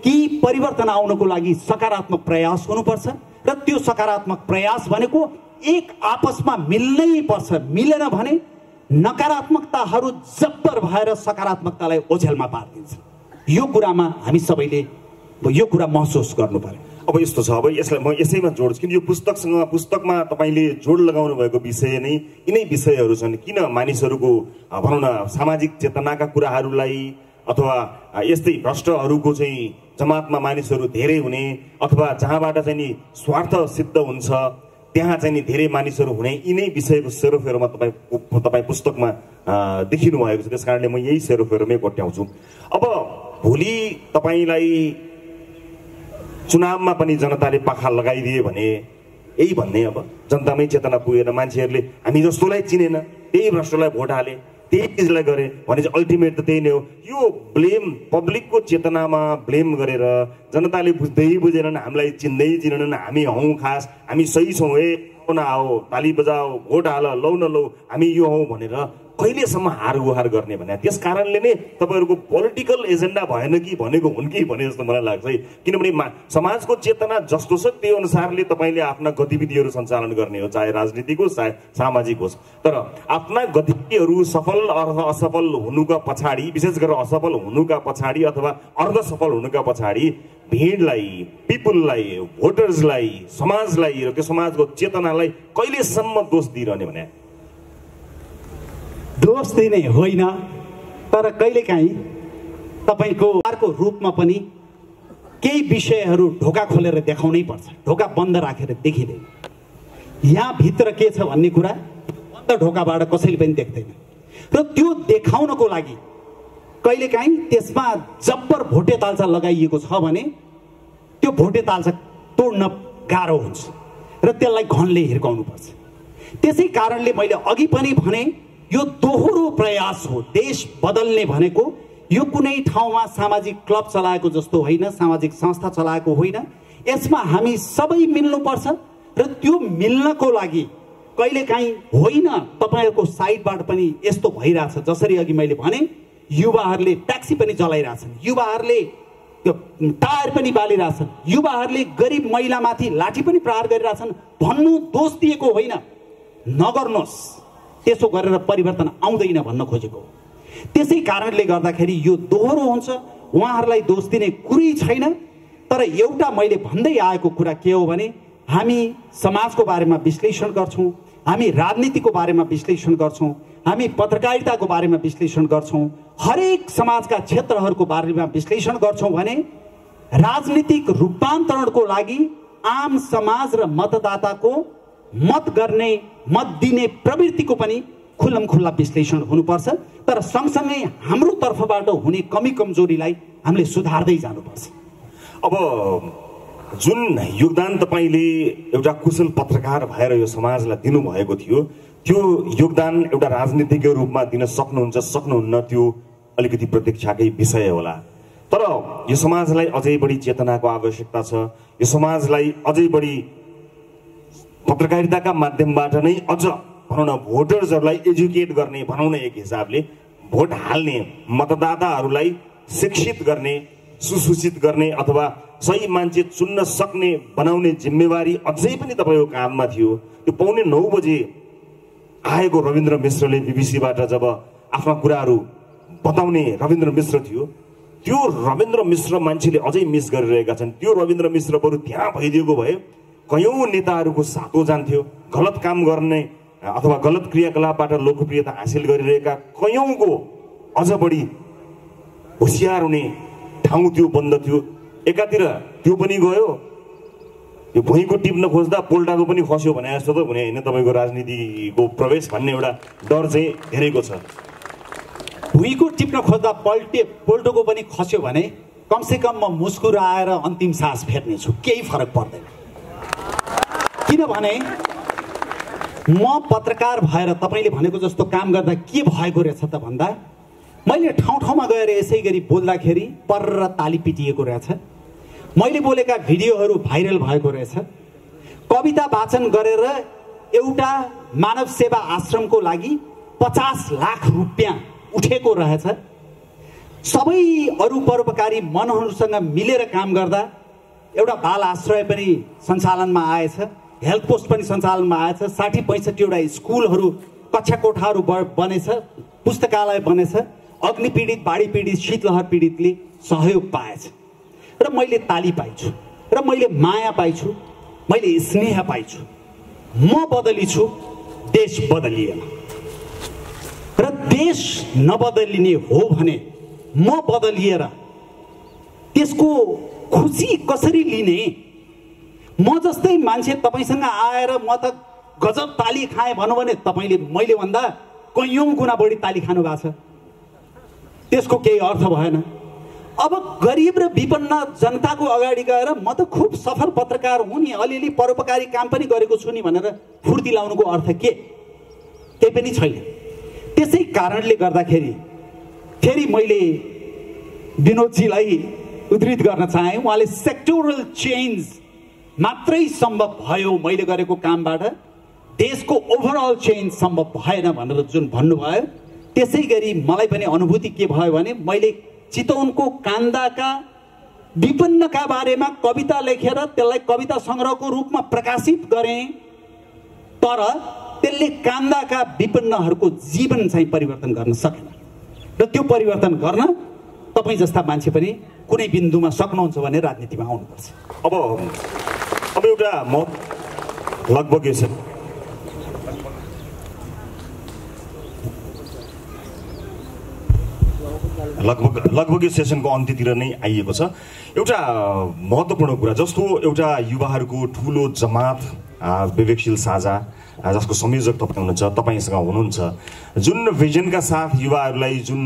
कि परिवर्तन आउनको लागि सकारात्मक प्रयास हुनुपर्छ र त्यो सकारात्मक प्रयास भनेको एक आपसमा मिल्नै पर्छ। मिलेन भने नकारात्मकताहरू जब्बर भएर सकारात्मकतालाई ओझेलमा पारिदिन्छ। यो कुरामा हामी सबैले यो कुरा महसुस गर्नु पर्यो। अब यस्तो छ, अब यसलाई म यसैमा जोड्छु किन यो पुस्तकमा तपाईले जोड लगाउनु भएको विषय नै यिनै विषयहरू छन्। किन मानिसहरूको भनौँ न सामाजिक चेतनाका कुराहरूलाई अथवा यस्तै भ्रष्टहरूको चाहिँ जमातमा मानिसहरू धेरै हुने अथवा जहाँबाट चाहिँ नि स्वार्थ सिद्ध हुन्छ त्यहाँ चाहिँ नि धेरै मानिसहरू हुने यिनै विषयको सेरोफेरोमा तपाईँ पुस्तकमा देखिनु भएको छ। त्यस कारणले म यही सेरोफेरोमै कोट्याउँछु। अब भोलि तपाईँलाई चुनावमा पनि जनताले पाखा लगाइदिए भने यही भन्ने, अब जनतामै चेतना पुगेन, मान्छेहरूले हामी जस्तोलाई चिनेन, त्यही भ्रष्टलाई भोट हाले, त्यही चिजलाई गरे भने चाहिँ अल्टिमेट त त्यही नै हो। यो ब्लेम पब्लिकको चेतनामा ब्लेम गरेर जनताले बुझ्दै बुझेनन्, हामीलाई चिन्दै चिनेनन्, हामी हौँ खास, हामी सही छौँ, ए न आओ ताली बजाओ भोट हाल, लौ न लौ हामी यो हौँ भनेर कहिलेसम्म हारगुहार गर्ने भने त्यस कारणले नै तपाईँहरूको पोलिटिकल एजेन्डा भएन कि भनेको हुन् कि भने जस्तो मलाई लाग्छ है। किनभने समाजको चेतना जस्तो छ त्यो अनुसारले तपाईँले आफ्ना गतिविधिहरू सञ्चालन गर्ने हो, चाहे राजनीतिक होस् चाहे सामाजिक होस्। तर आफ्ना गतिविधिहरू सफल अथवा असफल हुनुका पछाडि, विशेष गरेर असफल हुनुका पछाडि अथवा अर्धसफल हुनुका पछाडि भिडलाई, पिपुललाई, भोटर्सलाई, समाजलाई र त्यो समाजको चेतनालाई कहिलेसम्म दोष दिइरहने भने? दोष दिने होइन, तर कहिलेकाहीँ तपाईँको रूपमा पनि केही विषयहरू ढोका खोलेर देखाउनै पर्छ। ढोका बन्द राखेर देखिँदैन। यहाँ भित्र के छ भन्ने कुरा बन्द ढोकाबाट कसैले पनि देख्दैन। र त्यो देखाउनको लागि कहिलेकाहीँ त्यसमा जब्बर भोटे तालचा लगाइएको छ भने त्यो भोटे तालचा तोड्न गाह्रो हुन्छ र त्यसलाई घनले हिर्काउनुपर्छ। त्यसै कारणले मैले अघि पनि भने यो दोहोरो प्रयास हो। देश बदल्ने भनेको यो कुनै ठाउँमा सामाजिक क्लब चलाएको जस्तो होइन, सामाजिक संस्था चलाएको होइन। यसमा हामी सबै मिल्नुपर्छ र त्यो मिल्नको लागि कहिलेकाहीँ होइन तपाईँहरूको साइडबाट पनि यस्तो भइरहेछ। जसरी अघि मैले भने युवाहरूले ट्याक्सी पनि चलाइरहेछन्, युवाहरूले त्यो टायर पनि बालिरहेछन्, युवाहरूले गरिब महिलामाथि लाठी पनि प्रहार गरिरहेछन् भन्नु दोष दिएको होइन। नगर्नुहोस्, त्यसो गरेर परिवर्तन आउँदैन भन्न खोजेको। त्यसै कारणले गर्दाखेरि यो दोहोरो हुन्छ। उहाँहरूलाई दोष दिने कुरै छैन। तर एउटा मैले भन्दै आएको कुरा के हो भने हामी समाजको बारेमा विश्लेषण गर्छौँ, हामी राजनीतिको बारेमा विश्लेषण गर्छौँ, हामी पत्रकारिताको बारेमा विश्लेषण गर्छौँ, हरेक समाजका क्षेत्रहरूको बारेमा विश्लेषण गर्छौँ भने राजनीतिक रूपान्तरणको लागि आम समाज र मतदाताको मत गर्ने, मत दिने प्रवृत्तिको पनि खुल्लमखुल्ला विश्लेषण हुनुपर्छ। तर सँगसँगै हाम्रो तर्फबाट हुने कमी कमजोरीलाई हामीले सुधार्दै जानुपर्छ। अब जुन योगदान तपाईँले एउटा कुशल पत्रकार भएर यो समाजलाई दिनुभएको थियो, त्यो योगदान एउटा राजनीतिज्ञको रूपमा दिन सक्नुहुन्छ सक्नुहुन्न त्यो अलिकति प्रतीक्षाकै विषय होला। तर यो समाजलाई अझै बढी चेतनाको आवश्यकता छ। यो समाजलाई अझै बढी पत्रकारिताका माध्यमबाट नै अझ भनौँ न भोटर्सहरूलाई एजुकेट गर्ने, भनौँ न एक हिसाबले भोट हाल्ने मतदाताहरूलाई शिक्षित गर्ने, सुसूचित गर्ने अथवा सही मान्छे चुन्न सक्ने बनाउने जिम्मेवारी अझै पनि तपाईँको काममा थियो। त्यो पौने 9 बजे आएको रविन्द्र मिश्रले बीबीसीबाट जब आफ्ना कुराहरू बताउने रविन्द्र मिश्र थियो, त्यो रविन्द्र मिश्र मान्छेले अझै मिस गरिरहेका छन्। त्यो रविन्द्र मिश्र बरु त्यहाँ भइदिएको भए कयौँ नेताहरूको सातो जान्थ्यो। गलत काम गर्ने अथवा गलत क्रियाकलापबाट लोकप्रियता हासिल गरिरहेका कयौँको अझ बढी होसियार हुने ठाउँ त्यो बन्द थियो। एकातिर त्यो पनि गयो, यो भुइँको टिप्न खोज्दा पोल्टाको पनि खस्यो भने जस्तो त हुने होइन। तपाईँको राजनीतिको प्रवेश भन्ने एउटा डर चाहिँ धेरैको छ। भुइँको टिप्न खोज्दा पोल्टोको पनि खस्यो भने कमसेकम म मुस्कुराएर अन्तिम सास फेर्नेछु, केही फरक पर्दैन। किनभने म पत्रकार भएर तपाईँले भनेको जस्तो काम गर्दा के भएको रहेछ त भन्दा मैले ठाउँ ठाउँमा गएर यसै गरी बोल्दाखेरि पर्र ताली पिटिएको रहेछ। मैले बोलेका भिडियोहरू भाइरल भएको रहेछ। कविता वाचन गरेर एउटा मानव सेवा आश्रमको लागि 50 लाख रुपियाँ उठेको रहेछ। सबै अरू परोपकारी मनहरूसँग मिलेर काम गर्दा एउटा बाल आश्रय पनि सञ्चालनमा आएछ, हेल्थ पोस्ट पनि सञ्चालनमा आएछ, 60-65 वटा स्कुलहरू, कक्षा कोठाहरू बनेछ, पुस्तकालय बनेछ। अग्नि पीडित, बाढी पीडित, शीतलहर पीडितले सहयोग पाएछ र मैले ताली पाइछु र मैले माया पाइछु, मैले स्नेह पाइछु। म बदली छु, देश बदलिएन। र देश नबदलिने हो भने म बदलिएर त्यसको खुसी कसरी लिने? म जस्तै मान्छे तपाईसँग आएर म त गजब ताली खाएँ भन्नु भने तपाईँले मैले भन्दा कयौँ गुणा बढी ताली खानु भएको छ, त्यसको केही अर्थ भएन। अब गरिब र विपन्न जनताको अगाडि गएर म त खुब सफल पत्रकार हुँ नि, अलिअलि परोपकारी काम पनि गरेको छु नि भनेर फुर्ती लाउनुको अर्थ के? केही पनि छैन। त्यसै कारणले गर्दाखेरि फेरि मैले विनोदजीलाई उद्धृत गर्न चाहे। उहाँले सेक्टोरल चेन्ज मात्रै सम्भव भयो मैले गरेको कामबाट, देशको ओभरअल चेन्ज सम्भव भएन भनेर जुन भन्नुभयो त्यसै गरी मलाई पनि अनुभूति के भयो भने मैले चितवनको कान्दाका विपन्नका बारेमा कविता लेखेर त्यसलाई कविता सङ्ग्रहको रूपमा प्रकाशित गरेँ, तर त्यसले कान्दाका विपन्नहरूको जीवन चाहिँ परिवर्तन गर्न सकेन। र त्यो परिवर्तन गर्न तपाईँ जस्ता मान्छे पनि कुनै बिन्दुमा सक्नुहुन्छ भने राजनीतिमा आउनुपर्छ। अब एउटा म लगभग यो सेसनको अन्त्यतिर नै आइएको छ। एउटा महत्त्वपूर्ण कुरा जस्तो एउटा युवाहरूको ठुलो जमात विवेकशील साझा जसको संयोजक तपाईँ हुनुहुन्छ, तपाईँसँग हुनुहुन्छ, जुन भिजनका साथ युवाहरूलाई जुन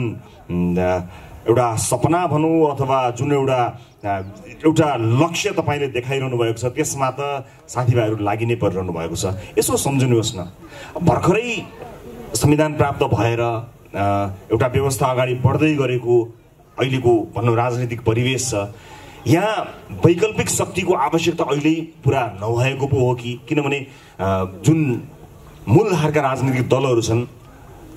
एउटा सपना भनौँ अथवा जुन एउटा लक्ष्य तपाईँले देखाइरहनु भएको छ त्यसमा त साथीभाइहरू लागि नै परिरहनु भएको छ। यसो सम्झिनुहोस् न, भर्खरै संविधान प्राप्त भएर एउटा व्यवस्था अगाडि बढ्दै गरेको अहिलेको भनौँ राजनीतिक परिवेश छ। यहाँ वैकल्पिक शक्तिको आवश्यकता अहिले पुरा नभएको पो हो कि? किनभने जुन मूलधारका राजनीतिक दलहरू छन्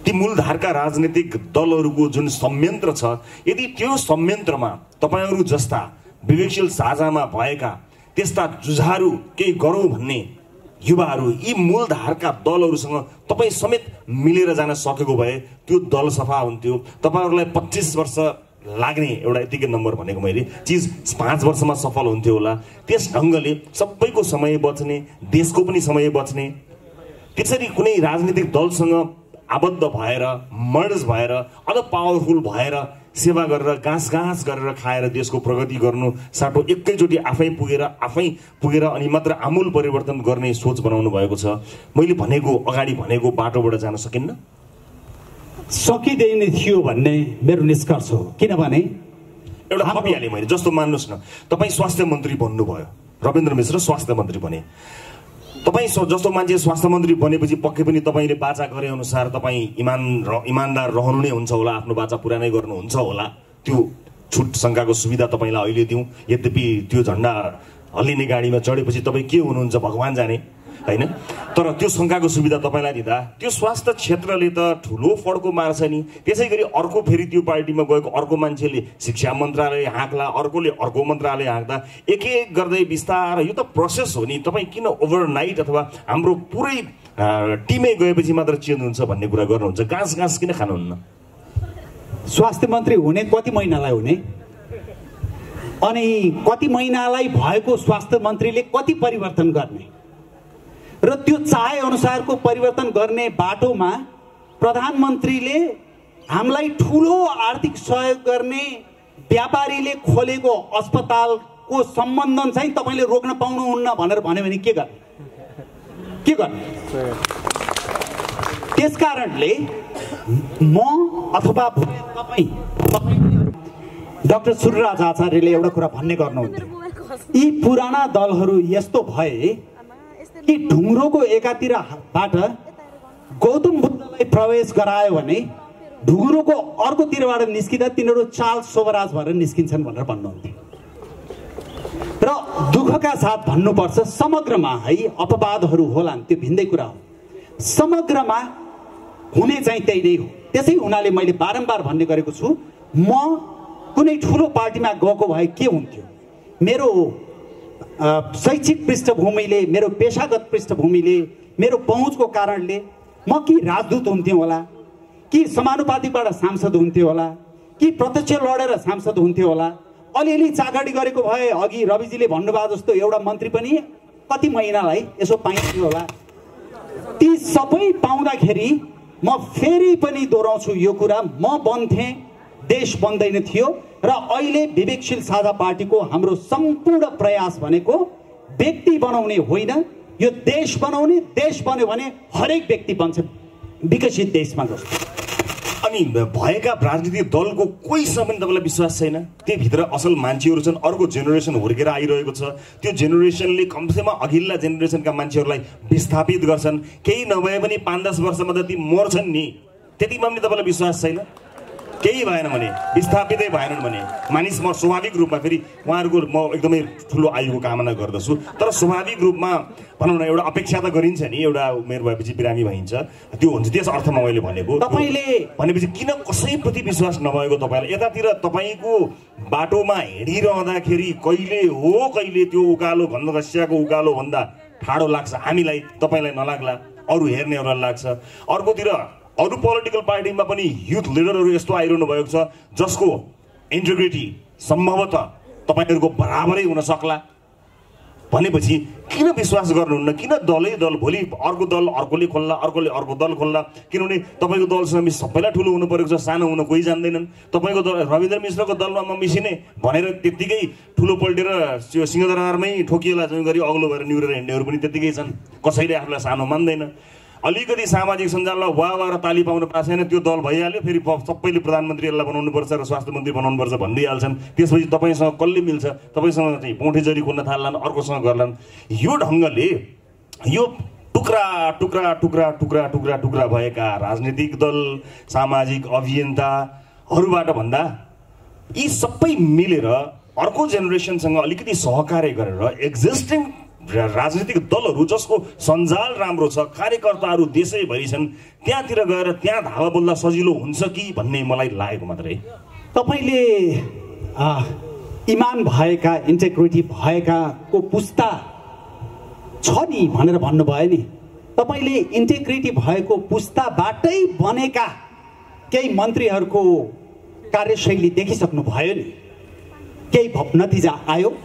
ती मूलधारका राजनीतिक दलहरूको जुन संयन्त्र छ, यदि त्यो संयन्त्रमा तपाईँहरू जस्ता विवेकशील साझामा भएका त्यस्ता जुझारू केही गरौँ भन्ने युवाहरू यी मूलधारका दलहरूसँग तपाईँ समेत मिलेर जान सकेको भए त्यो दल सफा हुन्थ्यो। तपाईँहरूलाई 25 वर्ष लाग्ने एउटा यतिकै नम्बर भनेको मैले चिज 5 वर्षमा सफल हुन्थ्यो होला। त्यस ढङ्गले सबैको समय बच्ने, देशको पनि समय बच्ने, त्यसरी कुनै राजनीतिक दलसँग आबद्ध भएर मर्ज भएर अझ पावरफुल भएर सेवा गरेर गाँस गरेर खाएर देशको प्रगति गर्नु साटो एकैचोटि आफै पुगेर अनि मात्र आमूल परिवर्तन गर्ने सोच बनाउनु भएको छ। मैले अगाडि भनेको बाटोबाट जान सकिन्न, सकिँदैन थियो भन्ने मेरो निष्कर्ष हो। किनभने एउटा थपिहालेँ मैले, जस्तो मान्नुहोस् न तपाईँ स्वास्थ्य मन्त्री बन्नुभयो, रविन्द्र मिश्र स्वास्थ्य मन्त्री बने। तपाईँ जस्तो मान्छे स्वास्थ्य मन्त्री बनेपछि पक्कै पनि तपाईँले बाचा गरे अनुसार तपाईँ इमानदार रहनु नै हुन्छ होला, आफ्नो बाचा पुरा नै गर्नुहुन्छ होला। त्यो छुट शङ्काको सुविधा तपाईँलाई अहिले दिउँ। यद्यपि त्यो झन्डा हल्लिने गाडीमा चढेपछि तपाईँ के हुनुहुन्छ भगवान जाने, होइन? तर त्यो शङ्काको सुविधा तपाईँलाई दिँदा त्यो स्वास्थ्य क्षेत्रले त ठुलो फड्को मार्छ नि। त्यसै गरी अर्को फेरि त्यो पार्टीमा गएको अर्को मान्छेले शिक्षा मन्त्रालय हाँक्ला, अर्कोले अर्को मन्त्रालय हाँक्दा एक एक गर्दै बिस्तार यो त प्रोसेस हो नि। तपाईँ किन ओभरनाइट अथवा हाम्रो पुरै टिमै गएपछि मात्र चेन्ज हुन्छ भन्ने कुरा गर्नुहुन्छ? गाँस किन खानुहुन्न? स्वास्थ्य मन्त्री हुने कति महिनालाई हुने, अनि कति महिनालाई भएको स्वास्थ्य मन्त्रीले कति परिवर्तन गर्ने र त्यो चाहे अनुसारको परिवर्तन गर्ने बाटोमा प्रधानमन्त्रीले हामीलाई ठुलो आर्थिक सहयोग गर्ने व्यापारीले खोलेको अस्पतालको सम्बन्धन चाहिँ तपाईँले रोक्न पाउनुहुन्न भनेर भन्यो भने के गर्ने? त्यसकारणले म अथवा तपाईँ डाक्टर सूर्यराज आचार्यले एउटा कुरा भन्ने गर्नुहुन्थ्यो, यी पुराना दलहरू यस्तो भए कि ढुङ्ग्रोको एकातिरबाट गौतम बुद्धलाई प्रवेश गरायो भने ढुङ्ग्रोको अर्कोतिरबाट निस्किँदा तिनीहरू चार्ल्स सोबराज भएर निस्किन्छन् भनेर भन्नुहुन्थ्यो। र दुःखका साथ भन्नुपर्छ, समग्रमा है अपवादहरू होलान्, त्यो भिन्दै कुरा हो, समग्रमा हुने चाहिँ त्यही नै हो। त्यसै हुनाले मैले बारम्बार भन्ने गरेको छु, म कुनै ठुलो पार्टीमा गएको भए के हुन्थ्यो? मेरो शैक्षिक पृष्ठभूमिले, मेरो पेशागत पृष्ठभूमिले, मेरो पहुँचको कारणले म कि राजदूत हुन्थेँ होला, कि समानुपातिकबाट सांसद हुन्थ्यो होला, कि प्रत्यक्ष लडेर सांसद हुन्थ्यो होला। अलिअलि चाकडी गरेको भए अघि रविजीले भन्नुभयो जस्तो एउटा मन्त्री पनि कति महिनालाई यसो पाइन्थ्यो होला। ती सबै पाउँदाखेरि म फेरि पनि दोहोऱ्याउँछु यो कुरा, म बन्थेँ, देश बन्दैन थियो। र अहिले विवेकशील साझा पार्टीको हाम्रो सम्पूर्ण प्रयास भनेको व्यक्ति बनाउने होइन, यो देश बनाउने। देश बन्यो भने हरेक व्यक्ति बन्छ विकसित देशमा जस्तो। अनि भएका राजनीतिक दलको कोहीसँग पनि तपाईँलाई विश्वास छैन? त्यहीभित्र असल मान्छेहरू छन्, अर्को जेनेरेसन हुर्केर आइरहेको छ, त्यो जेनेरेसनले कमसेकम अघिल्ला जेनेरेसनका मान्छेहरूलाई विस्थापित गर्छन्। केही नभए पनि 5-10 वर्षमा त ती मर्छन् नि, त्यतिमा पनि तपाईँलाई विश्वास छैन? केही भएन भने विस्थापितै भएनन् भने मानिस म स्वाभाविक रूपमा फेरि उहाँहरूको म एकदमै ठुलो आयुको कामना गर्दछु तर स्वाभाविक रूपमा भनौँ न एउटा अपेक्षा त गरिन्छ नि एउटा उमेर भएपछि बिरामी भइन्छ त्यो हुन्छ त्यस अर्थमा मैले भनेको तपाईले भनेपछि किन कसैप्रति विश्वास नभएको तपाईँलाई यतातिर तपाईँको बाटोमा हिँडिरहँदाखेरि कहिले हो कहिले त्यो उकालो घनघस्याको उकालो भन्दा ठाडो लाग्छ हामीलाई तपाईँलाई नलाग्ला अरू हेर्नेहरूलाई लाग्छ अर्कोतिर अरू पोलिटिकल पार्टीमा पनि युथ लिडरहरू यस्तो आइरहनु भएको छ जसको इन्टिग्रिटी सम्भवतः तपाईँहरूको बराबरै हुन सक्ला भनेपछि किन विश्वास गर्नुहुन्न किन दलै दल भोलि अर्को दल अर्कोले खोल्ला अर्कोले अर्को दल खोल्ला किनभने तपाईँको दलसँग सबैलाई ठुलो हुनु परेको छ सानो हुन कोही जान्दैनन् तपाईँको दल रविन्द्र मिश्रको दलमा म मिसिने भनेर त्यत्तिकै ठुलो पल्टेर त्यो सिंहदरबारमै ठोकिएला जुन गरी अग्लो भएर निहुरेर हिँड्नेहरू पनि त्यत्तिकै छन् कसैले आफूलाई सानो मान्दैन अलिकति सामाजिक सञ्जालमा वाह र ताली पाउन पाएको छैन त्यो दल भइहाल्यो फेरि सबैले प्रधानमन्त्रीहरूलाई बनाउनुपर्छ र स्वास्थ्य मन्त्री बनाउनुपर्छ भनिदिइहाल्छन् त्यसपछि तपाईँसँग कसले मिल्छ तपाईँसँग चाहिँ पौँठेजरी खोल्न थाल्लान् अर्कोसँग गर्लान् यो ढङ्गले यो टुक्रा टुक्रा टुक्रा टुक्रा टुक्रा टुक्रा भएका राजनीतिक दल सामाजिक अभियन्ताहरूबाट भन्दा यी सबै मिलेर अर्को जेनेरेसनसँग अलिकति सहकार्य गरेर एक्जिस्टिङ राजनीतिक दलहरू जसको सञ्जाल राम्रो छ कार्यकर्ताहरू देशैभरि छन् त्यहाँतिर गएर त्यहाँ धावा बोल्दा सजिलो हुन्छ कि भन्ने मलाई लागेको मात्रै तपाईँले इमान भएका इन्टेग्रिटी भएका को पुस्ता छ नि भनेर भन्नुभयो नि तपाईँले इन्टेग्रिटी भएको पुस्ताबाटै बनेका केही मन्त्रीहरूको कार्यशैली देखिसक्नु भयो नि केही नतिजा आयो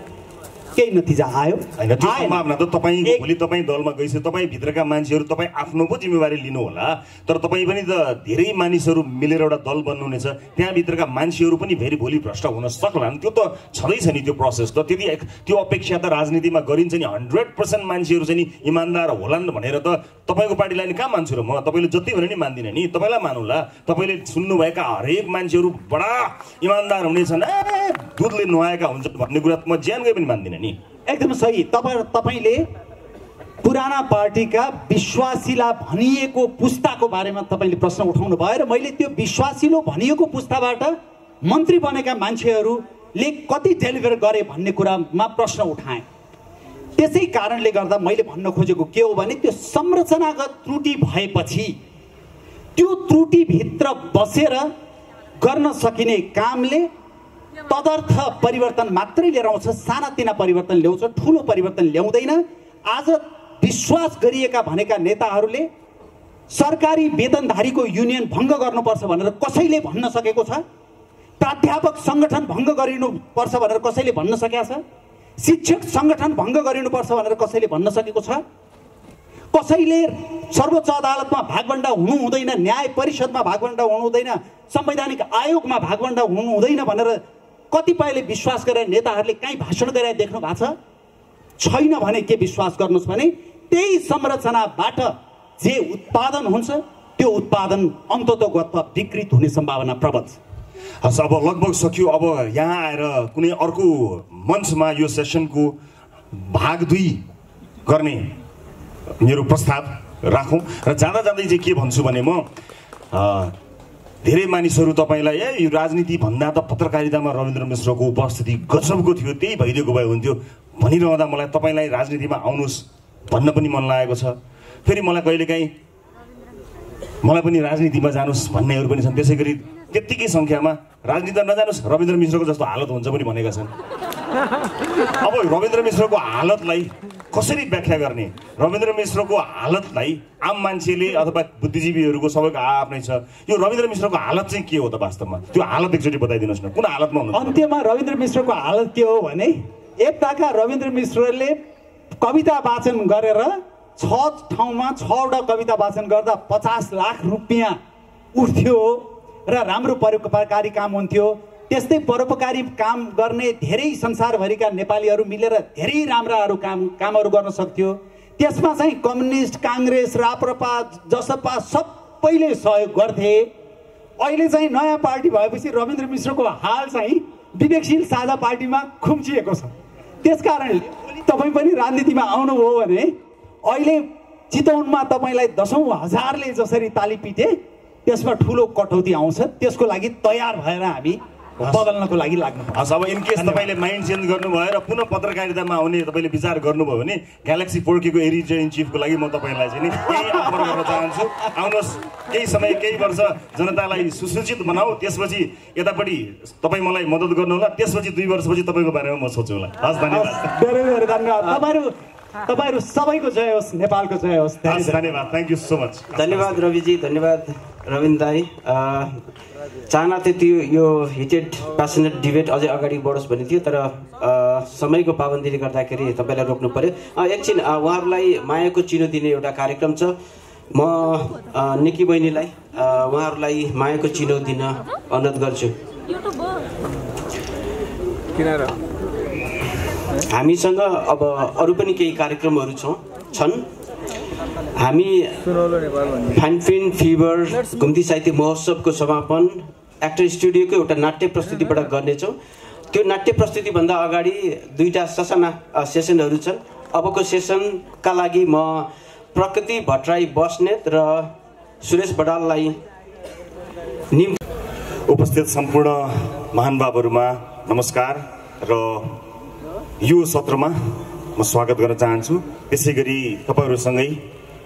केही नतिजा आयो हैन त्यो सम्भावना त तपाईँ भोलि तपाईँ दलमा गइसक्यो तपाईँ भित्रका मान्छेहरू तपाईँ आफ्नो पो जिम्मेवारी लिनु होला तर तपाईँ पनि त धेरै मानिसहरू मिलेर एउटा दल बन्नुहुनेछ त्यहाँ भित्रका मान्छेहरू पनि फेरि भोलि भ्रष्ट हुन सक्लान् त्यो त छँदैछ नि त्यो प्रोसेस त त्यति त्यो अपेक्षा त राजनीतिमा गरिन्छ नि 100% मान्छेहरू चाहिँ नि इमान्दार होलान् भनेर त तपाईँको पार्टीलाई नि कहाँ मान्छु र म तपाईँले जति भने नि मान्दिनँ नि तपाईँलाई मानुला तपाईँले सुन्नुभएका हरेक मान्छेहरू बडा इमान्दार हुनेछन् दुधले नुहाएका हुन्छन् भन्ने कुरा म ज्यानकै पनि मान्दिनँ नि एकदम सही तपाईले पुराना पार्टीका विश्वासिला भनिएको पुस्ताको बारेमा तपाईँले प्रश्न उठाउनु भयो र मैले त्यो विश्वासिलो भनिएको पुस्ताबाट मन्त्री बनेका मान्छेहरूले कति डेलिभर गरे भन्ने कुरामा प्रश्न उठाएँ त्यसै कारणले गर्दा मैले भन्न खोजेको के हो भने त्यो संरचनागत त्रुटि भएपछि त्यो त्रुटिभित्र बसेर गर्न सकिने कामले तदर्थ परिवर्तन मात्रै लिएर आउँछ सानातिना परिवर्तन ल्याउँछ ठुलो परिवर्तन ल्याउँदैन आज विश्वास गरिएका भनेका नेताहरूले सरकारी वेतनधारीको युनियन भङ्ग गर्नुपर्छ भनेर कसैले भन्न सकेको छ प्राध्यापक सङ्गठन भङ्ग गरिनुपर्छ भनेर कसैले भन्न सकेको छ शिक्षक सङ्गठन भङ्ग गरिनुपर्छ भनेर कसैले भन्न सकेको छ कसैले सर्वोच्च अदालतमा भागभण्डा हुनु हुँदैन न्याय परिषदमा भागभण्डा हुनु हुँदैन संवैधानिक आयोगमा भागभण्डा हुनु हुँदैन भनेर कतिपयले विश्वास गरेर नेताहरूले कहीँ भाषण गरेर देख्नु भएको छैन भने के विश्वास गर्नुहोस् भने त्यही संरचनाबाट जे उत्पादन हुन्छ त्यो उत्पादन अन्ततोगतमा विकृत हुने सम्भावना प्रबल छ हस् अब लगभग सकियो अब यहाँ आएर कुनै अर्को मञ्चमा यो सेसनको भाग 2 गर्ने मेरो प्रस्ताव राखौँ र जाँदा जाँदै चाहिँ के भन्छु भने म धेरै मानिसहरू तपाईँलाई यो राजनीति भन्दा त पत्रकारितामा रविन्द्र मिश्रको उपस्थिति गजबको थियो त्यही भइदिएको भए हुन्थ्यो भनिरहँदा मलाई तपाईँलाई राजनीतिमा आउनुहोस् भन्न पनि मन लागेको छ फेरि मलाई कहिलेकाहीँ मलाई पनि राजनीतिमा जानुहोस् भन्नेहरू पनि छन् त्यसै गरी त्यत्तिकै सङ्ख्यामा राजनीतिमा नजानुहोस् रविन्द्र मिश्रको जस्तो हालत हुन्छ पनि भनेका छन् अब रविन्द्र मिश्रको हालतलाई कसरी व्याख्या गर्ने रविन्द्र मिश्रको हालतलाई आम मान्छेले अथवा बुद्धिजीवीहरूको सबैको आफ्नै छ यो रविन्द्र मिश्रको हालत चाहिँ के हो त वास्तवमा त्यो हालत एकचोटि बताइदिनुहोस् न कुन हालतमा हुनुहुन्छ अन्त्यमा रविन्द्र मिश्रको हालत के हो भने एकताका रविन्द्र मिश्रले कविता वाचन गरेर 6 ठाउँमा 6वटा कविता वाचन गर्दा 50 लाख रुपियाँ उठ्थ्यो र राम्रो परोपकारी काम हुन्थ्यो त्यस्तै परोपकारी काम गर्ने धेरै संसारभरिका नेपालीहरू मिलेर धेरै राम्राहरू कामहरू गर्न सक्थ्यो त्यसमा चाहिँ कम्युनिस्ट काङ्ग्रेस राप्रपा जसपा सबैले सहयोग गर्थे अहिले चाहिँ नयाँ पार्टी भएपछि रविन्द्र मिश्रको हाल चाहिँ विवेकशील साझा पार्टीमा खुम्चिएको छ त्यसकारणले तपाईँ पनि राजनीतिमा आउनुभयो भने अहिले चितवनमा तपाईँलाई 10,000 हजारले जसरी ताली पिटे त्यसमा ठुलो कटौती आउँछ, त्यसको लागि तयार भएर हामी बदल्नको लागि लाग्नुपर्छ। अब इन केस तपाईँले माइन्ड चेन्ज गर्नुभयो र पुनः पत्रकारितामा आउने तपाईँले विचार गर्नुभयो भने ग्यालेक्सी पोर्कीको एडिटर इन चिफको लागि म तपाईँलाई चाहिँ नि केही अफर गर्न चाहन्छु। आउनुहोस्, केही समय केही वर्ष जनतालाई सुसूचित बनाऊ, त्यसपछि यतापट्टि तपाईँ मलाई मद्दत गर्नुहोला, त्यसपछि 2 वर्षपछि तपाईँको बारेमा म सोच्छु होला। हस्, धन्यवाद। धेरै धेरै धन्यवाद। तपाईहरु सबैको जय होस्, नेपालको जय होस्। धन्यवाद, थ्याङ्क यू सो मच। धन्यवाद रविजी, धन्यवाद रविन्द्र दाई। चाहना थियो यो हिटेड प्यासनेट डिबेट अझै अगाडि बढोस् भन्ने थियो, तर समयको पाबन्दीले गर्दाखेरि तपाईँलाई रोक्नु पर्यो। एकछिन उहाँहरूलाई मायाको चिनो दिने एउटा कार्यक्रम छ। म निकी बहिनीलाई उहाँहरूलाई मायाको चिनो दिन अनुरोध गर्छु। हामीसँग अब अरू पनि केही कार्यक्रमहरू छन्। हामी फाइनफिन फिभर घुम्ती साहित्य महोत्सवको समापन एक्टर स्टुडियोको एउटा नाट्य प्रस्तुतिबाट गर्नेछौँ। त्यो नाट्य प्रस्तुतिभन्दा अगाडि 2टा ससाना सेसनहरू छन्। अबको सेसनका लागि म प्रकृति भट्टराई बस्नेत र सुरेश बडाललाई उपस्थित सम्पूर्ण महानुभावहरूमा नमस्कार र यो सत्रमा म स्वागत गर्न चाहन्छु। त्यसै गरी तपाईँहरूसँगै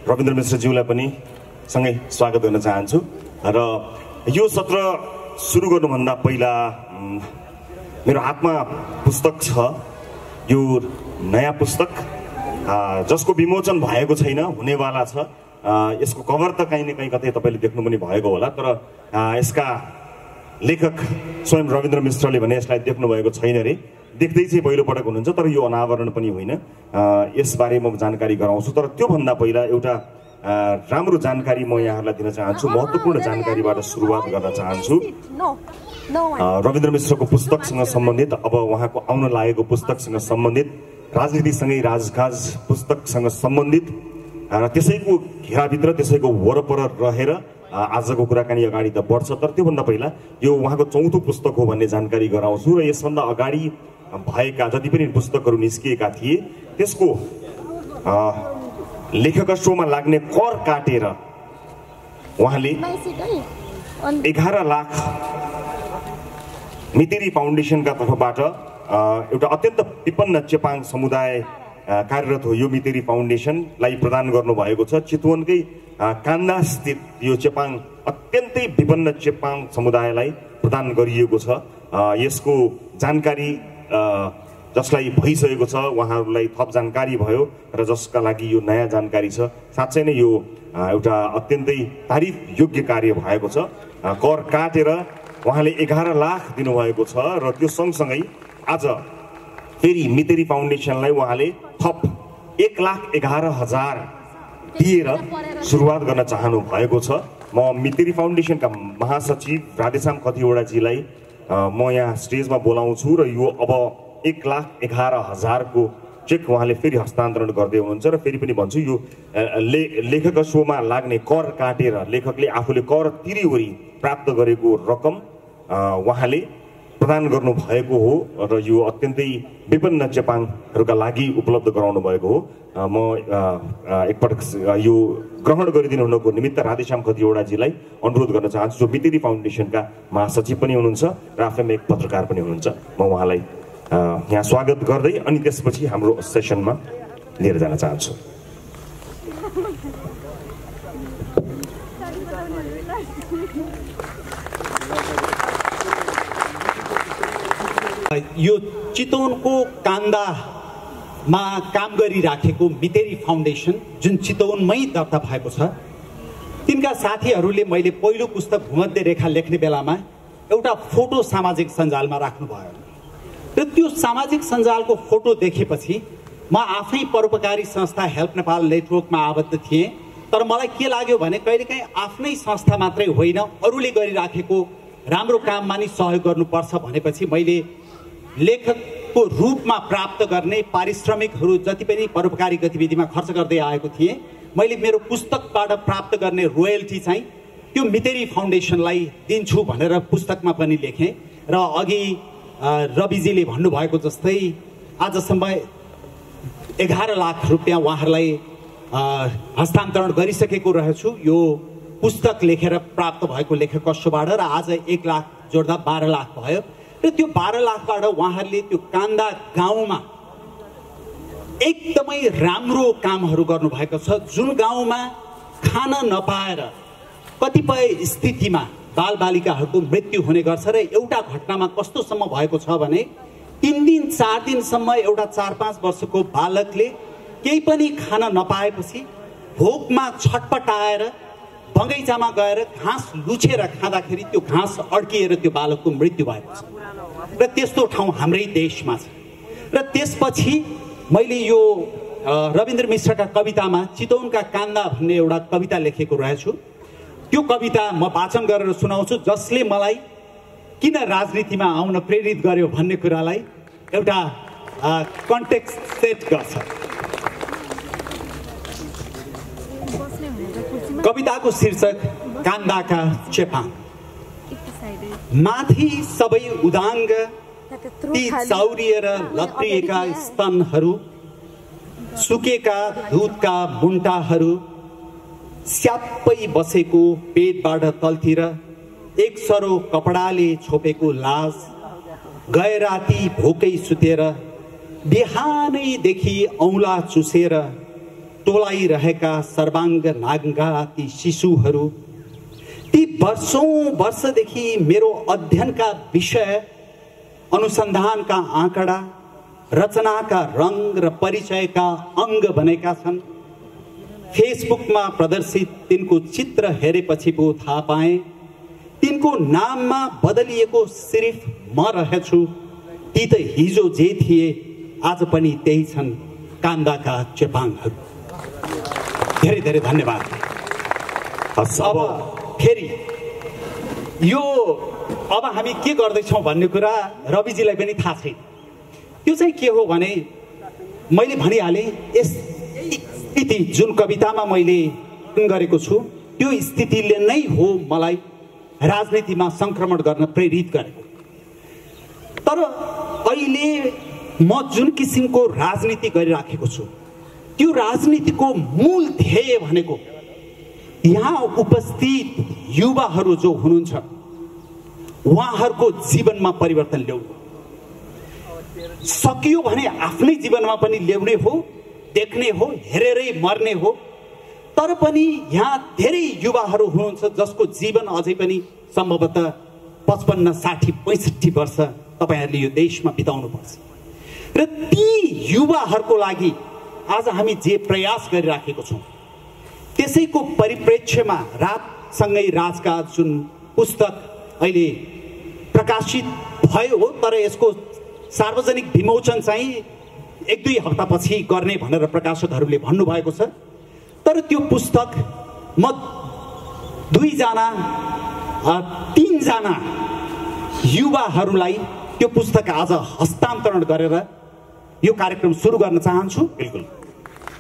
रविन्द्र मिश्रज्यूलाई पनि सँगै स्वागत गर्न चाहन्छु। र यो सत्र सुरु गर्नुभन्दा पहिला मेरो हातमा पुस्तक छ। यो नयाँ पुस्तक जसको विमोचन भएको छैन, हुनेवाला छ। यसको कभर त कहीँ न कहीँ कतै तपाईँले देख्नु पनि भएको होला, तर यसका लेखक स्वयं रविन्द्र मिश्रले भने यसलाई देख्नु भएको छैन रे। देख्दै चाहिँ पहिलोपटक हुनुहुन्छ, तर यो अनावरण पनि होइन। यसबारे म जानकारी गराउँछु, तर त्योभन्दा पहिला एउटा राम्रो जानकारी म यहाँहरूलाई दिन चाहन्छु। महत्त्वपूर्ण जानकारीबाट सुरुवात गर्न चाहन्छु। रविन्द्र मिश्रको पुस्तकसँग सम्बन्धित, अब उहाँको आउन लागेको पुस्तकसँग सम्बन्धित, राजनीतिसँगै राजकाज पुस्तकसँग सम्बन्धित र त्यसैको घेराभित्र त्यसैको वरपर रहेर आजको कुराकानी अगाडि त बढ्छ। तर त्योभन्दा पहिला यो उहाँको 4थो पुस्तक हो भन्ने जानकारी गराउँछु। र यसभन्दा अगाडि भएका जति पनि पुस्तकहरू निस्किएका थिए त्यसको लेखकत्वमा लाग्ने कर काटेर उहाँले 11 लाख मितेरी फाउन्डेसनका तर्फबाट एउटा अत्यन्त विपन्न चेपाङ समुदाय कार्यरत हो यो मितेरी फाउन्डेसनलाई प्रदान गर्नुभएको छ। चितवनकै कान्दा स्थित यो चेपाङ अत्यन्तै विपन्न चेपाङ समुदायलाई प्रदान गरिएको छ। यसको जानकारी जसलाई भइसकेको छ उहाँहरूलाई थप जानकारी भयो र जसका लागि यो नयाँ जानकारी छ। साँच्चै नै यो एउटा अत्यन्तै तारिफ योग्य कार्य भएको छ। कर काटेर उहाँले 11 लाख दिनुभएको छ र त्यो सँगसँगै आज फेरि मितेरी फाउन्डेसनलाई उहाँले थप 1,11,000 दिएर सुरुवात गर्न चाहनु भएको छ। म मितेरी फाउन्डेसनका महासचिव राधेश्याम खतिवडाजीलाई म यहाँ स्टेजमा बोलाउँछु र यो अब 1,11,000 को चेक उहाँले फेरि हस्तान्तरण गर्दै हुनुहुन्छ। र फेरि पनि भन्छु, यो लेखकत्वमा लाग्ने कर काटेर लेखकले आफूले कर तिरिवरी प्राप्त गरेको रकम उहाँले प्रदान गर्नु भएको हो र यो अत्यन्तै विपन्न चेपाङहरूका लागि उपलब्ध गराउनु भएको हो। म एकपटक यो ग्रहण गरिदिनु हुनुको निमित्त राधेश्याम खतिवडाजीलाई अनुरोध गर्न चाहन्छु, जो मितेरी फाउन्डेसनका महासचिव पनि हुनुहुन्छ र आफैमा एक पत्रकार पनि हुनुहुन्छ। म उहाँलाई यहाँ स्वागत गर्दै अनि त्यसपछि हाम्रो सेसनमा लिएर जान चाहन्छु। यो चितवनको कान्दामा काम गरिराखेको मितेरी फाउन्डेसन जुन चितवनमै दर्ता भएको छ, तिनका साथीहरूले मैले पहिलो पुस्तक भूमध्य रेखा लेख्ने बेलामा एउटा फोटो सामाजिक सञ्जालमा राख्नुभयो र त्यो सामाजिक सञ्जालको फोटो देखेपछि म आफै परोपकारी संस्था हेल्प नेपाल नेटवर्कमा आबद्ध थिएँ। तर मलाई के लाग्यो भने कहिलेकाहीँ आफ्नै संस्था मात्रै होइन, अरूले गरिराखेको राम्रो काममा नि सहयोग गर्नुपर्छ भनेपछि मैले लेखकको रूपमा प्राप्त गर्ने पारिश्रमिकहरू जति पनि परोपकारी गतिविधिमा खर्च गर्दै आएको थिएँ, मैले मेरो पुस्तकबाट प्राप्त गर्ने रोयल्टी चाहिँ त्यो मितेरी फाउन्डेसनलाई दिन्छु भनेर पुस्तकमा पनि लेखेँ। र अघि रविजीले भन्नुभएको जस्तै आजसम्म 11 लाख रुपियाँ उहाँहरूलाई हस्तान्तरण गरिसकेको रहेछु। यो पुस्तक लेखेर प्राप्त भएको लेखक कष्टबाट र आज 1 लाख जोड्दा 12 लाख भयो र त्यो 12 लाखबाट उहाँहरूले त्यो कान्दा गाउँमा एकदमै राम्रो कामहरू गर्नुभएको छ। जुन गाउँमा खान नपाएर कतिपय स्थितिमा बालबालिकाहरूको मृत्यु हुने गर्छ र एउटा घटनामा कस्तोसम्म भएको छ भने 3 दिन 4 दिनसम्म एउटा 4-5 वर्षको बालकले केही पनि खान नपाएपछि भोकमा छटपटाएर बगैँचामा गएर घाँस लुछेर खाँदाखेरि त्यो घाँस अड्किएर त्यो बालकको मृत्यु भएको छ र त्यस्तो ठाउँ हाम्रै देशमा छ। र त्यसपछि मैले यो रविन्द्र मिश्रका कवितामा चितवनका कान्दा भन्ने एउटा कविता लेखेको रहेछु। त्यो कविता म वाचन गरेर सुनाउँछु, जसले मलाई किन राजनीतिमा आउन प्रेरित गर्यो भन्ने कुरालाई एउटा कन्टेक्स्ट सेट गर्छ। कविताको शीर्षक कान्दाका चेपाङ। माथि सबै उदाङ्ग ती चाउरिएर लत्रिएका स्तनहरू, सुकेका दुधका मुन्टाहरू, स्याप्पै बसेको पेटबाट तलतिर एक सरो कपडाले छोपेको लाज, गए राति भोकै सुतेर बिहानैदेखि औँला चुसेर टोलाइरहेका सर्वाङ्ग नाङ्गा ती शिशुहरू, ती वर्षौं वर्षदेखि मेरो अध्ययनका विषय, अनुसन्धानका आँकडा, रचनाका रङ र परिचयका अङ्ग बनेका छन्। फेसबुकमा प्रदर्शित तिनको चित्र हेरेपछि पो थाहा पाएँ तिनको नाममा बदलिएको सिर्फ म रहेछु। ती त हिजो जे थिए आज पनि त्यही छन्, कान्दाका चेपाङहरू। धेरै धेरै धन्यवाद। अब फेरि यो अब हामी के गर्दैछौँ भन्ने कुरा रविजीलाई पनि थाहा छैन। त्यो चाहिँ के हो भने मैले भनिहालेँ, यस स्थिति जुन कवितामा मैले गरेको छु त्यो स्थितिले नै हो मलाई राजनीतिमा संक्रमण गर्न प्रेरित गरेको। तर अहिले म जुन किसिमको राजनीति गरिराखेको छु त्यो राजनीतिको मूल ध्येय भनेको यहाँ उपस्थित युवाहरू जो हुनुहुन्छ उहाँहरूको जीवनमा परिवर्तन ल्याउनु सकियो भने आफ्नै जीवनमा पनि ल्याउने हो, देख्ने हो, हेरेरै मर्ने हो। तर पनि यहाँ धेरै युवाहरू हुनुहुन्छ जसको जीवन अझै पनि सम्भवतः 55, 60, 65 वर्ष तपाईहरूले यो देशमा बिताउनु पर्छ र ती युवाहरूको लागि आज हामी जे प्रयास गरिराखेको छौँ त्यसैको परिप्रेक्ष्यमा रातसँगै राजका जुन पुस्तक अहिले प्रकाशित भयो हो, तर यसको सार्वजनिक विमोचन चाहिँ 1-2 हप्तापछि गर्ने भनेर प्रकाशकहरूले भन्नुभएको छ। तर त्यो पुस्तक म 2 जना 3 जना युवाहरूलाई त्यो पुस्तक आज हस्तान्तरण गरेर यो कार्यक्रम सुरु गर्न चाहन्छु। बिल्कुल।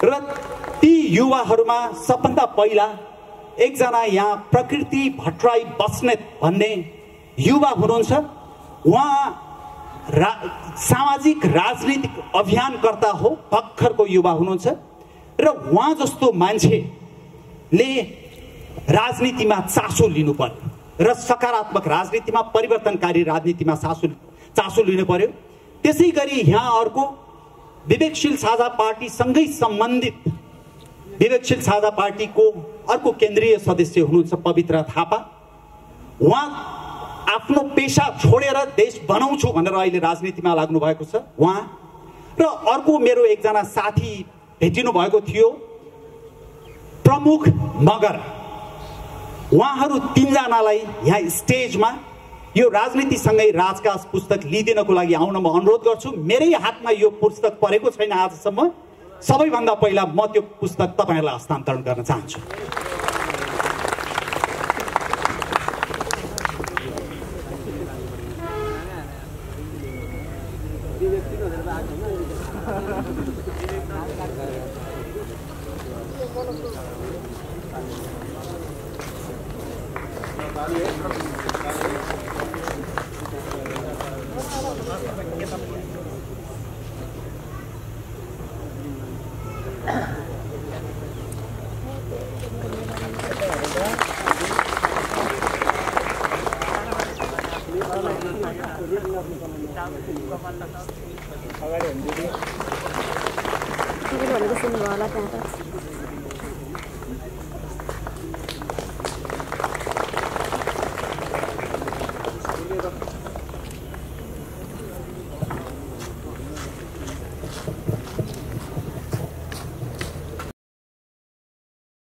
र ती युवाहरूमा सबभन्दा पहिला एकजना यहाँ प्रकृति भट्टराई बस्नेत भन्ने युवा हुनुहुन्छ। उहाँ सामाजिक राजनीतिक अभियानकर्ता हो, भर्खरको युवा हुनुहुन्छ र उहाँ जस्तो मान्छेले राजनीतिमा चासो लिनु पर्यो र सकारात्मक राजनीतिमा, परिवर्तनकारी राजनीतिमा चासो लिनु पर्यो। त्यसै गरी यहाँ अर्को विवेकशील साझा पार्टीसँगै सम्बन्धित विवेकशील साझा पार्टीको अर्को केन्द्रीय सदस्य हुनुहुन्छ पवित्र थापा। उहाँ आफ्नो पेशा छोडेर देश बनाउँछु भनेर अहिले राजनीतिमा लाग्नु भएको छ उहाँ। र अर्को मेरो एकजना साथी भेटिनु भएको थियो प्रमुख मगर। उहाँहरू 3 जनालाई यहाँ स्टेजमा यो राजनीतिसँगै राजकाज पुस्तक लिदिनको लागि आउन म अनुरोध गर्छु। मेरै हातमा यो पुस्तक परेको छैन आजसम्म। सबैभन्दा पहिला म त्यो पुस्तक तपाईहरुलाई हस्तान्तरण गर्न चाहन्छु। भनेको सुन्नुभयो होला त्यहाँ त